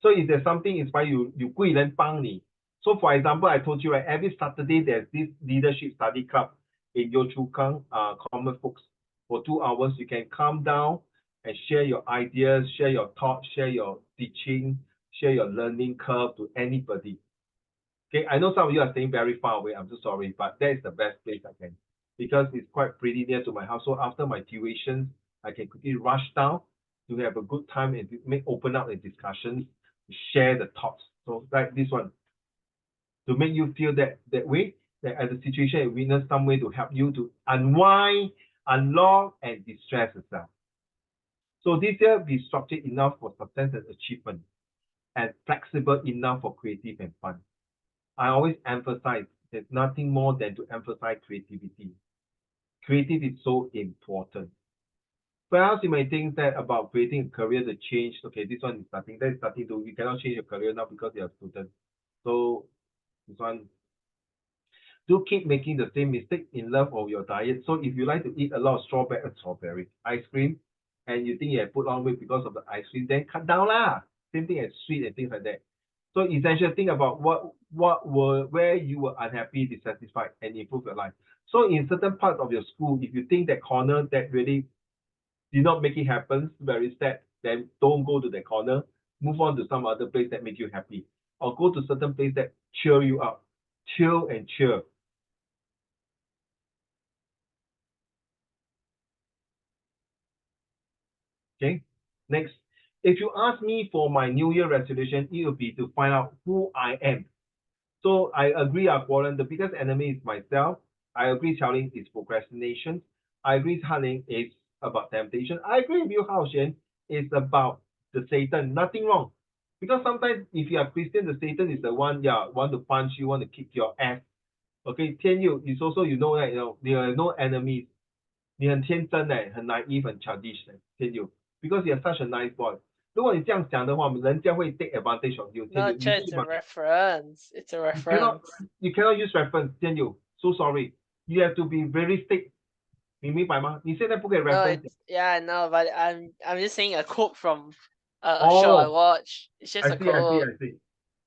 So if there's something inspire you, 贵人帮你. So for example, I told you, right, every Saturday there's this leadership study club in Yio Chu Kang, Common Folks. For 2 hours, you can come down and share your ideas, share your thoughts, share your teaching, share your learning curve to anybody. Okay, I know some of you are staying very far away. I'm so sorry, but that is the best place I can, because it's quite pretty near to my house. So after my tuition, I can quickly rush down to have a good time and open up a discussions, share the thoughts. So like this one, to make you feel that way, that as a situation you witness some way to help you to unwind, unlock, and distress yourself. So this year be structured enough for substance and achievement, and flexible enough for creative and fun. I always emphasize there's nothing more than to emphasize creativity. Creative is so important. Perhaps you may think that about creating a career to change. Okay, this one is starting. That is starting to. You cannot change your career now because you're a student. So this one. Do keep making the same mistake in love of your diet. So if you like to eat a lot of strawberry ice cream, and you think you have put on weight because of the ice cream, then cut down lah. Same thing as sweet and things like that. So essentially, think about where you were unhappy, dissatisfied, and improve your life. So in certain parts of your school, if you think that corner that really did not make it happen, very sad, then don't go to that corner. Move on to some other place that make you happy, or go to certain place that cheer you up, chill and cheer. Okay, next. If you ask me for my New Year resolution, it will be to find out who I am. So I agree, Warren, the biggest enemy is myself. I agree, Xiaoling is procrastination. I agree, Hanling is about temptation. I agree with you, Hao Xian, it's about the Satan. Nothing wrong. Because sometimes if you are Christian, the Satan is the one, want to punch you, want to kick your ass. Okay, Tian Yu is also, you know that, there are no enemies. 你很天真很 naive 很 childish 天佑 because you're such a nice boy. 如果你这样讲的话，人家会 take advantage of you. No, it's a reference. It's a reference. You cannot use reference, 天佑 So sorry. You have to be very strict. 你明白吗？你现在不可以 reference. Yeah, no, but I'm just saying a quote from a show I watch. It's just a quote. I see.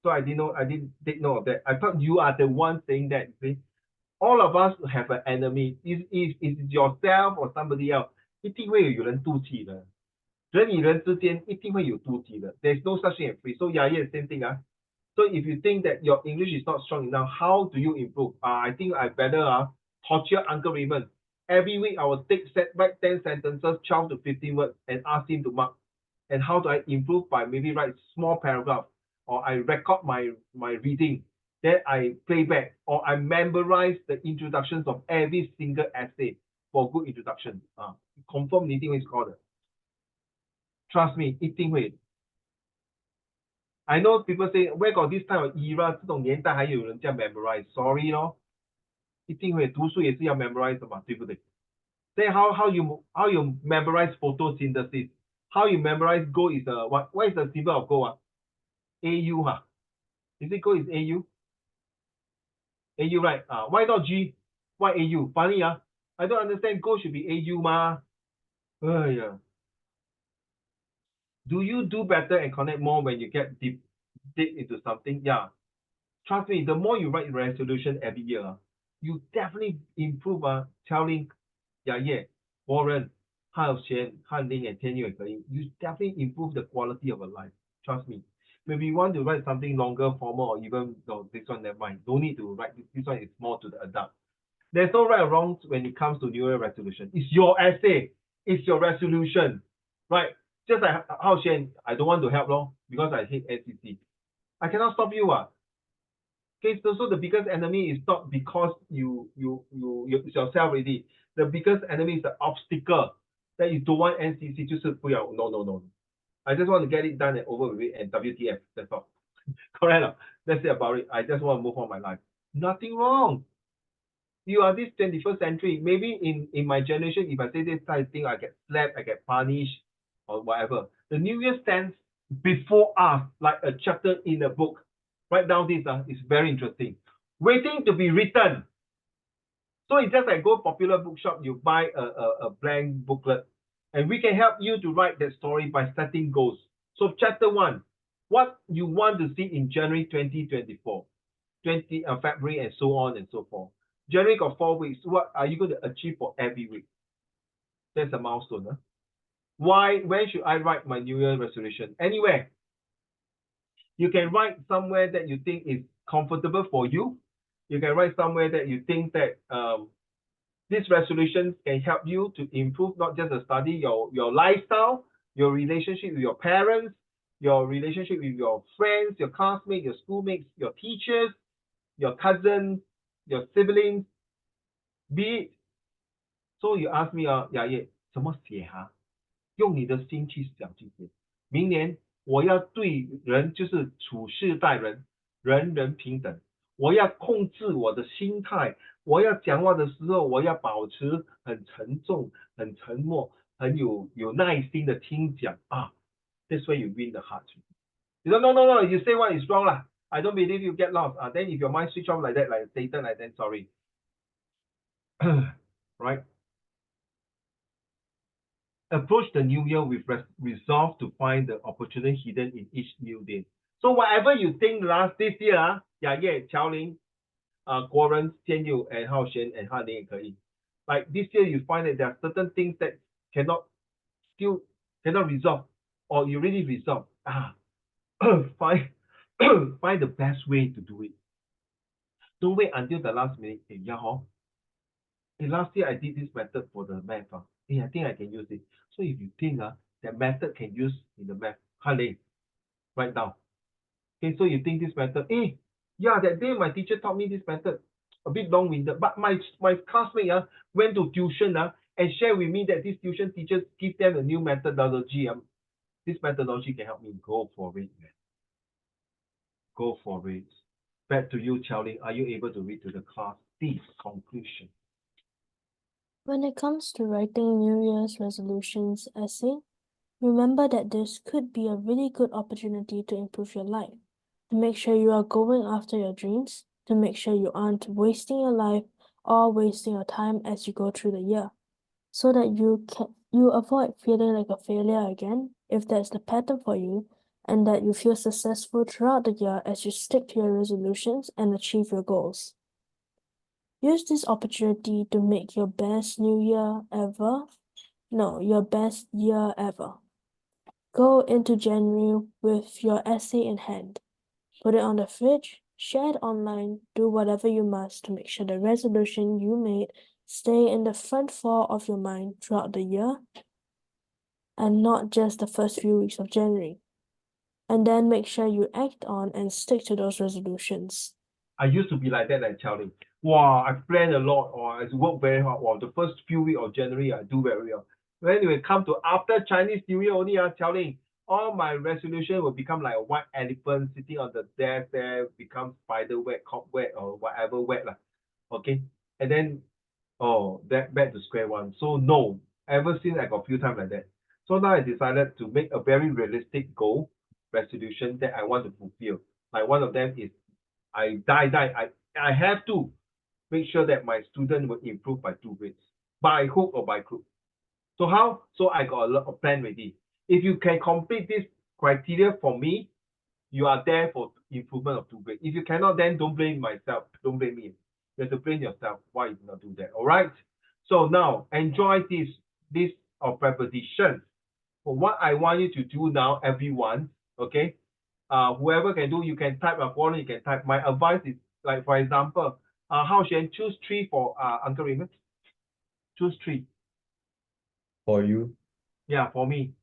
So I didn't take note of that. I thought you are the one saying that. See? All of us have an enemy. Is yourself or somebody else? 一定会有人妒忌的。人与人之间一定会有妒忌的。There's no such thing as free. So yeah, same thing. So if you think that your English is not strong enough, how do you improve? I think I better torture Uncle Raymond. Every week I will write 10 sentences, 12 to 15 words, and ask him to mark. And how do I improve? By maybe write small paragraph, or I record my reading. Then I play back, or I memorize the introductions of every single essay for good introduction. Confirm 你一定会 score 的。Trust me, 一定会。I know people say, where got this time of era? 这种年代还有人这样 memorize? Sorry 咯，一定会。读书也是要 memorize 的嘛，对不对？ Then how you memorize photosynthesis? How you memorize gold is what is the symbol of gold? AU Is it gold is AU? AU, right? Why not G? Why AU? Funny, I don't understand. Gold should be AU, ma. Yeah. Do you do better and connect more when you get deep into something? Yeah. Trust me, the more you write resolution every year, you definitely improve. Telling, Warren, Hao Xian, Han Ling, and Tian Yu, you definitely improve the quality of your life. Trust me. Maybe you want to write something longer, formal, or even this one, never mind. Don't need to write. This one is more to the adult. There's no right or wrong when it comes to New Year resolution. It's your essay. It's your resolution, right? Just like Hao Xian, I don't want to help long because I hate NCC. I cannot stop you. Okay, so the biggest enemy is not because you yourself already. The biggest enemy is the obstacle that you don't want NCC 就是不要 no. I just want to get it done and over with it and WTF, that's all. Correct. That's it about it. I just want to move on my life. Nothing wrong. You are this 21st century. Maybe in my generation, if I say this type of thing, I get slapped, I get punished, or whatever. The New Year stands before us like a chapter in a book. Write down this, it's very interesting. Waiting to be written. So it's just like go popular bookshop, you buy a blank booklet, and we can help you to write that story by setting goals. So chapter 1, what you want to see in January 2024, February, and so on and so forth. January got 4 weeks. What are you going to achieve for every week? That's a milestone. Why? When should I write my New Year resolution? Anywhere. You can write somewhere that you think is comfortable for you. You can write somewhere that you think that these resolutions can help you to improve not just the study, your lifestyle, your relationship with your parents, your relationship with your friends, your classmates, your schoolmates, your teachers, your cousins, your siblings, be it. So you ask me, 雅叶怎么写哈？用你的心去想这些。明年我要对人就是处事待人，人人平等。我要控制我的心态，我要讲话的时候，我要保持很沉重、很沉默、很有耐心的听讲啊。This way you win the heart. You don't, no. You say what is wrong lah. I don't believe you get lost. Then if your mind switch off like that, like Satan, like that, sorry. Right? Approach the new year with resolve to find the opportunity hidden in each new day. So whatever you think this year, 雅叶、乔林、国人、天佑 and 浩璇 and 翰林也可以。Like this year, you find that there are certain things that still cannot resolve, or you really resolve. Find the best way to do it. Don't wait until the last minute. Last year I did this method for the math. I think I can use it. So if you think that method can use in the math, right now. Okay, so you think this method, that day my teacher taught me this method, a bit long-winded, but my classmate went to tuition and shared with me that this tuition teacher give them a new methodology. This methodology can help me. Go for it, man. Go for it. Back to you, Xiaoling. Are you able to read to the class this conclusion? When it comes to writing New Year's resolutions essay, remember that this could be a really good opportunity to improve your life, to make sure you are going after your dreams, to make sure you aren't wasting your life or wasting your time as you go through the year, so that you avoid feeling like a failure again, if that's the pattern for you, and that you feel successful throughout the year as you stick to your resolutions and achieve your goals. Use this opportunity to make your best your best year ever. Go into January with your essay in hand. Put it on the fridge, share it online, do whatever you must to make sure the resolution you made stay in the front fore of your mind throughout the year and not just the first few weeks of January. And then make sure you act on and stick to those resolutions. I used to be like that, like Charlie. Wow, I plan a lot, or I work very hard. Wow, the first few weeks of January, I do very well. When we come to after Chinese New Year only, Charlie, all my resolution will become like a white elephant sitting on the desk there, become spider web, cobweb, or whatever web. Okay? And then, that back to square one. So no, ever since I got a few times like that. So now I decided to make a very realistic goal, resolution that I want to fulfill. Like one of them is I have to make sure that my student will improve by 2 grades, by hook or by crook. So how? So I got a lot of plan ready. If you can complete this criteria for me, you are there for improvement of 2 grades. If you cannot, then don't blame myself. Don't blame me. You have to blame yourself why you did not do that. All right. So now enjoy this of repetition. For what I want you to do now, everyone. Okay. Whoever can do, you can type a forum, you can type. My advice is, like, for example, Hao Xuan, choose 3 for Uncle Raymond. Choose 3. For you, Yeah, for me.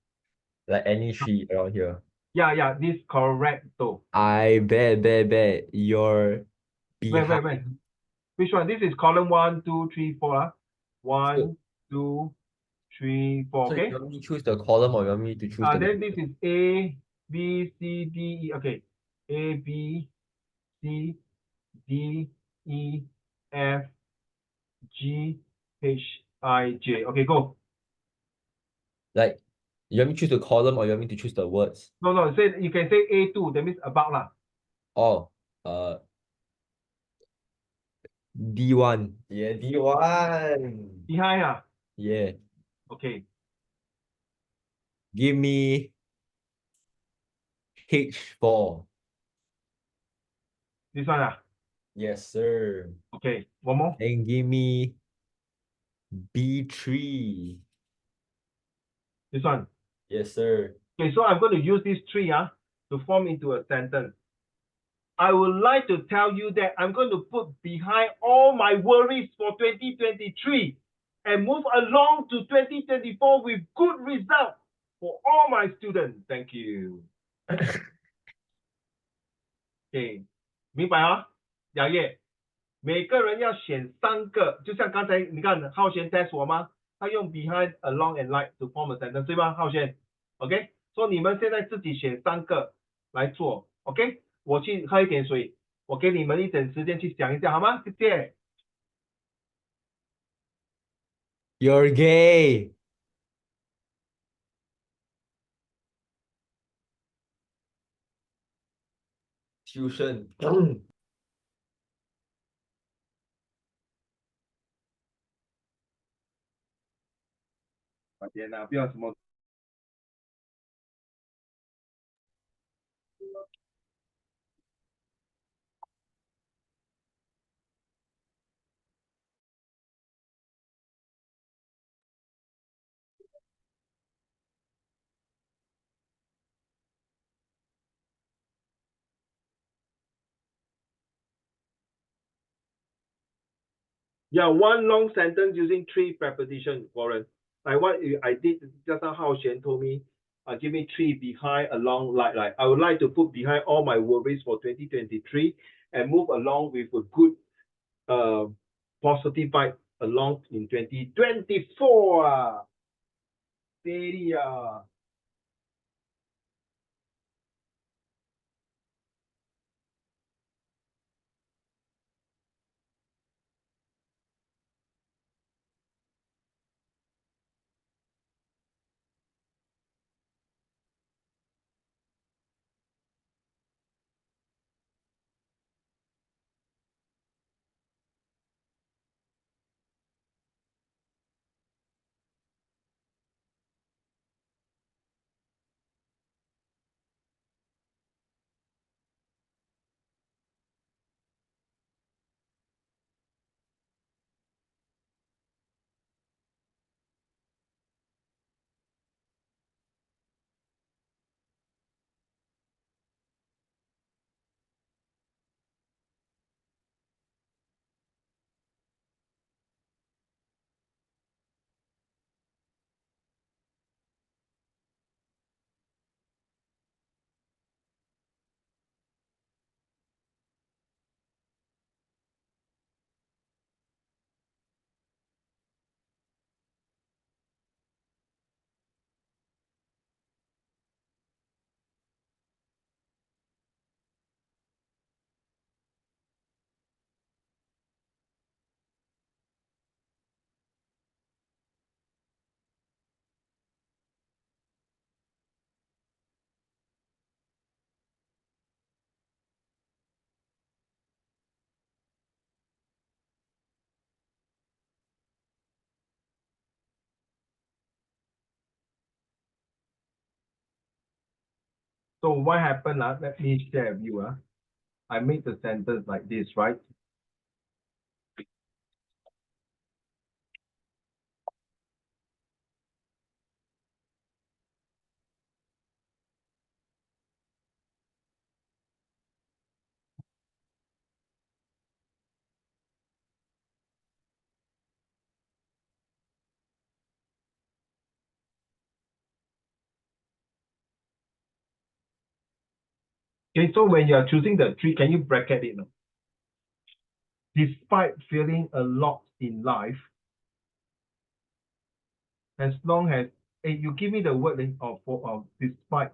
like any tree around here. Yeah, this correct though. I bet your Wait. behind. Which one? This is column 1, 2, 3, 4. 1, 2, 3, 4. So Okay. you want me to choose the column or you want me to choose the Then this is A, B, C, D, E. Okay. A, B, C, D, E, F, G, H, I, J. Okay, go. like you want me to choose the column or you want me to choose the words? No, say you can say A2, that means about lah. Oh, D1. Yeah, D1. Behind ah. Yeah. Okay. Give me H4. This one ah. Yes, sir. Okay. One more. And give me B3. This one. Yes, sir. Okay, so I'm going to use these 3 to form into a sentence. I would like to tell you that I'm going to put behind all my worries for 2023 and move along to 2024 with good results for all my students. Thank you. Okay, 明白啊？雅叶，每个人要选3个，就像刚才你看浩轩 test 我吗？他用 behind, along and like to form a sentence， 对吗？浩轩 ，OK， 所以你们现在自己选3个来做 ，OK， 我去喝一点水，我给你们一点时间去想一下，好吗？谢谢。You're gay. Tuition. 我天哪，不要什么。Yeah, one long sentence using 3 prepositions, Warren. Like what I did just now, Hao Xuan told me, give me 3 behind, along, like. I would like to put behind all my worries for 2023 and move along with a good, positive vibe along in 2024. Steady. So what happened? Let me share with you. I made the sentence like this, right? Okay, so when you are choosing the three, can you bracket it? No? Despite feeling a lot in life, as long as you give me the word of despite.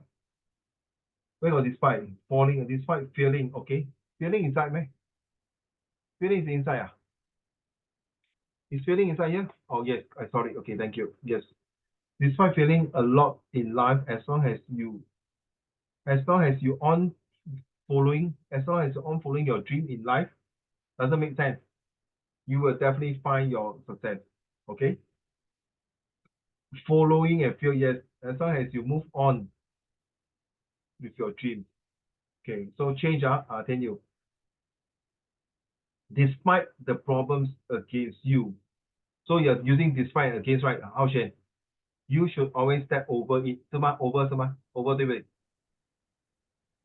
Where got despite? Falling, despite feeling, okay? Feeling inside, man. Feeling is inside, ah. Is feeling inside here? Oh yes, I sorry. Okay, thank you. Yes. Despite feeling a lot in life, as long as you on following, as long as you're on following your dream in life, doesn't make sense. You will definitely find your success. Okay? Following and feel, yes, as long as you move on with your dream. Okay, so change I'll tell you. Despite the problems against you. So you're using despite against, right? How Shen? You should always step over it. 是吗? Over 是吗? Over 对不对?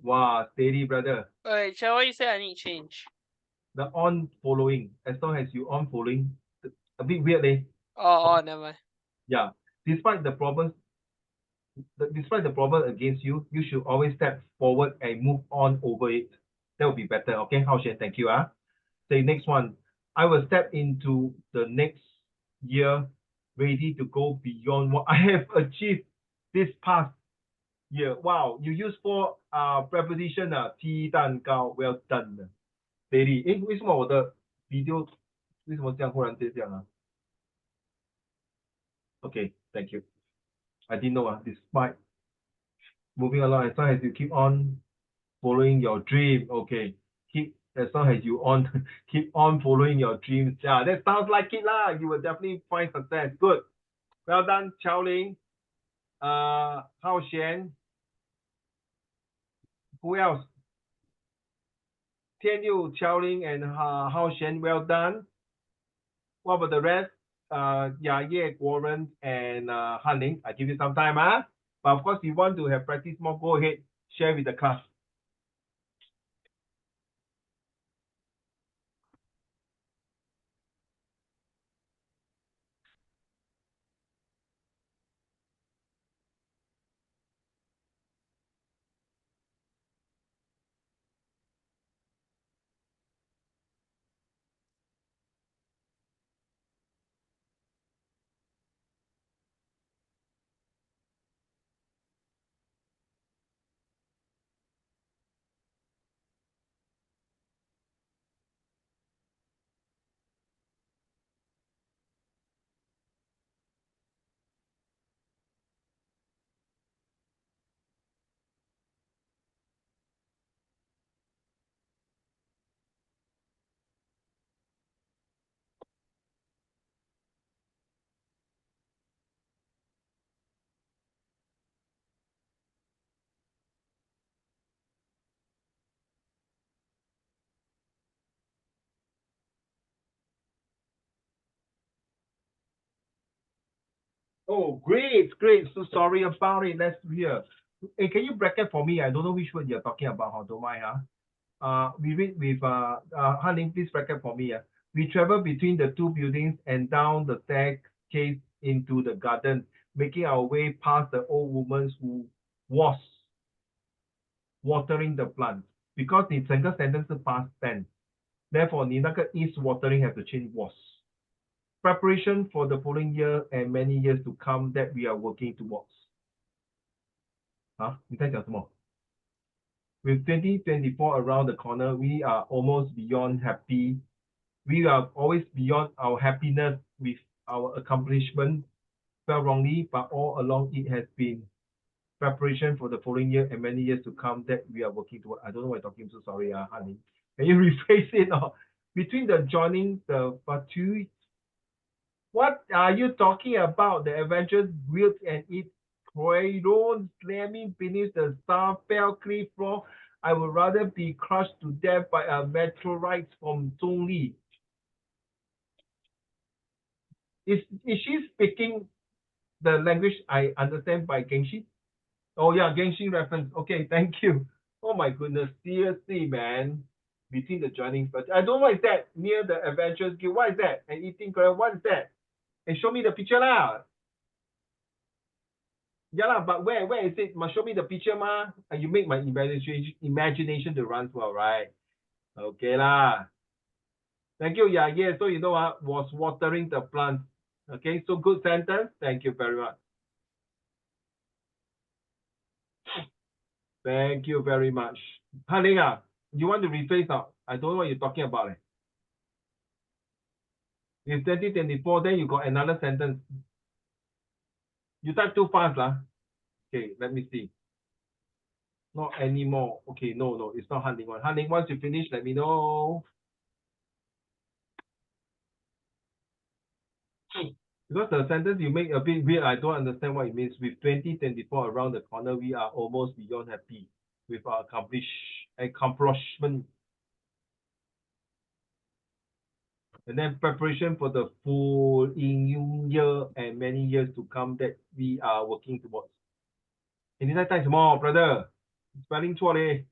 Wow, steady brother. Alright, shall I say I need change? The on following, as long as you on following, a bit weird, eh? Oh, never mind. Yeah. Despite the problem against you, you should always step forward and move on over it. That will be better. Okay, Hao Shen, thank you. Say next one. I will step into the next year ready to go beyond what I have achieved this past year. Wow, you use four preposition 鸡蛋糕 well done. Steady. 为什么我的 video 为什么这样忽然间这样啊 ？Okay, thank you. I didn't know. Despite moving along, as long as you keep on following your dream, okay. As long as you keep on following your dreams. Yeah, that sounds like it lah. You will definitely find success. Good. Well done, Chao Ling. Hao Xian. Who else? Tian Yu, Chao Ling, and Hao Xian. Well done. What about the rest? Ya Ye, Warren, and Han Ling. I give you some time, But of course, if you want to have practice more, go ahead, share with the class. Oh, great, great. So sorry about it. Let's hear. Hey, can you bracket for me? I don't know which word you're talking about. Don't mind, we read with Han Ling, please bracket for me. We travel between the two buildings and down the staircase into the garden, making our way past the old woman who was watering the plants. Because 你整个 sentence 是 past tense, therefore 你那个 is watering have to change was. Preparation for the following year and many years to come that we are working towards. 你在讲什么? With 2024 around the corner, we are almost beyond happy. We are always beyond our happiness with our accomplishment. Felt wrongly, but all along it has been preparation for the following year and many years to come that we are working toward. I don't know what I'm talking. So sorry, honey. Can you rephrase it? Between the joining the two. What are you talking about? The Avengers built and it cradled, slamming beneath the star fell cliff floor. I would rather be crushed to death by a meteorite from Zhongli. Is she speaking the language I understand by Gengshi? Oh yeah, Gengshi reference. Okay, thank you. Oh my goodness, seriously, man. Between the joining first. I don't know what is that near the Avengers Guild. What is that? And eating crab, what is that? And show me the picture lah. Yeah lah, but where is it? Must show me the picture ma. And you make my imagination to run well, right? Okay lah. Thank you, yeah, yeah. So you know what was watering the plants. Okay, so good sentence. Thank you very much. Thank you very much. Haning, you want to rephrase now? I don't know what you're talking about. If 2024, then you got another sentence. You type too fast, lah. Okay, let me see. Not anymore. Okay, no, it's not hunting one. Hunting, once you finish, let me know. Because the sentence you make a bit weird, I don't understand what it means. With 2024 around the corner, we are almost beyond happy with our accomplishment. And then preparation for the full in year and many years to come that we are working towards. 你在带什么 brother? Spelling 错嘞。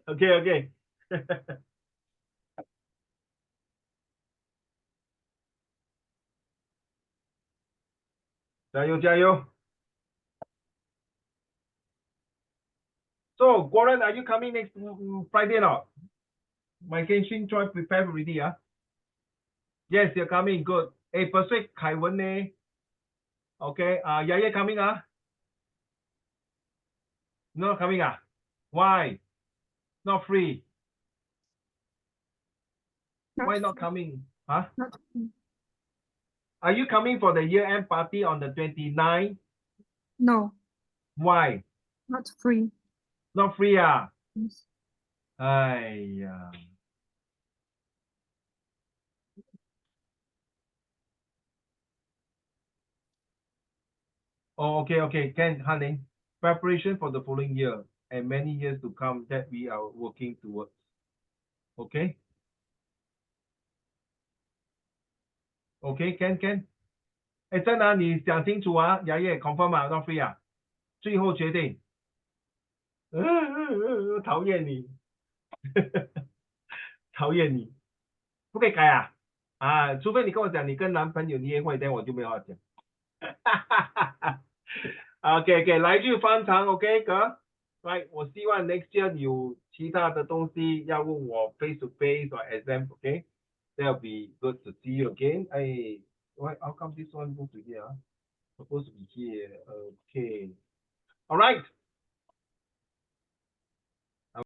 Okay. 加油。So, Goran, are you coming next Friday or not? My Kenshin Choi prepared already, Yes, you're coming, good. Hey, persuade Kai Wen ne. Okay, Yaya coming, Not coming, Why? Not free. Why not coming? Huh? Not free. Are you coming for the year-end party on the 29th? No, Why? not free. Not free, Yes. Aiya. Oh, okay. Can, honey. Preparation for the following year and many years to come that we are working towards. Okay? Okay, can. 哎，真的，你讲清楚啊，牙叶 confirm 啊，not free 啊，最后决定。讨厌你，讨厌你，不可以改啊！啊，除非你跟我讲你跟男朋友约会，但我就没有话讲。OK，来句翻唱 OK 哥。Right， 我希望 next year 有其他的东西要问我 face to face or exam OK，that'll be good to see you again。哎，why how come this one go to here? Supposed to be here. Okay. All right.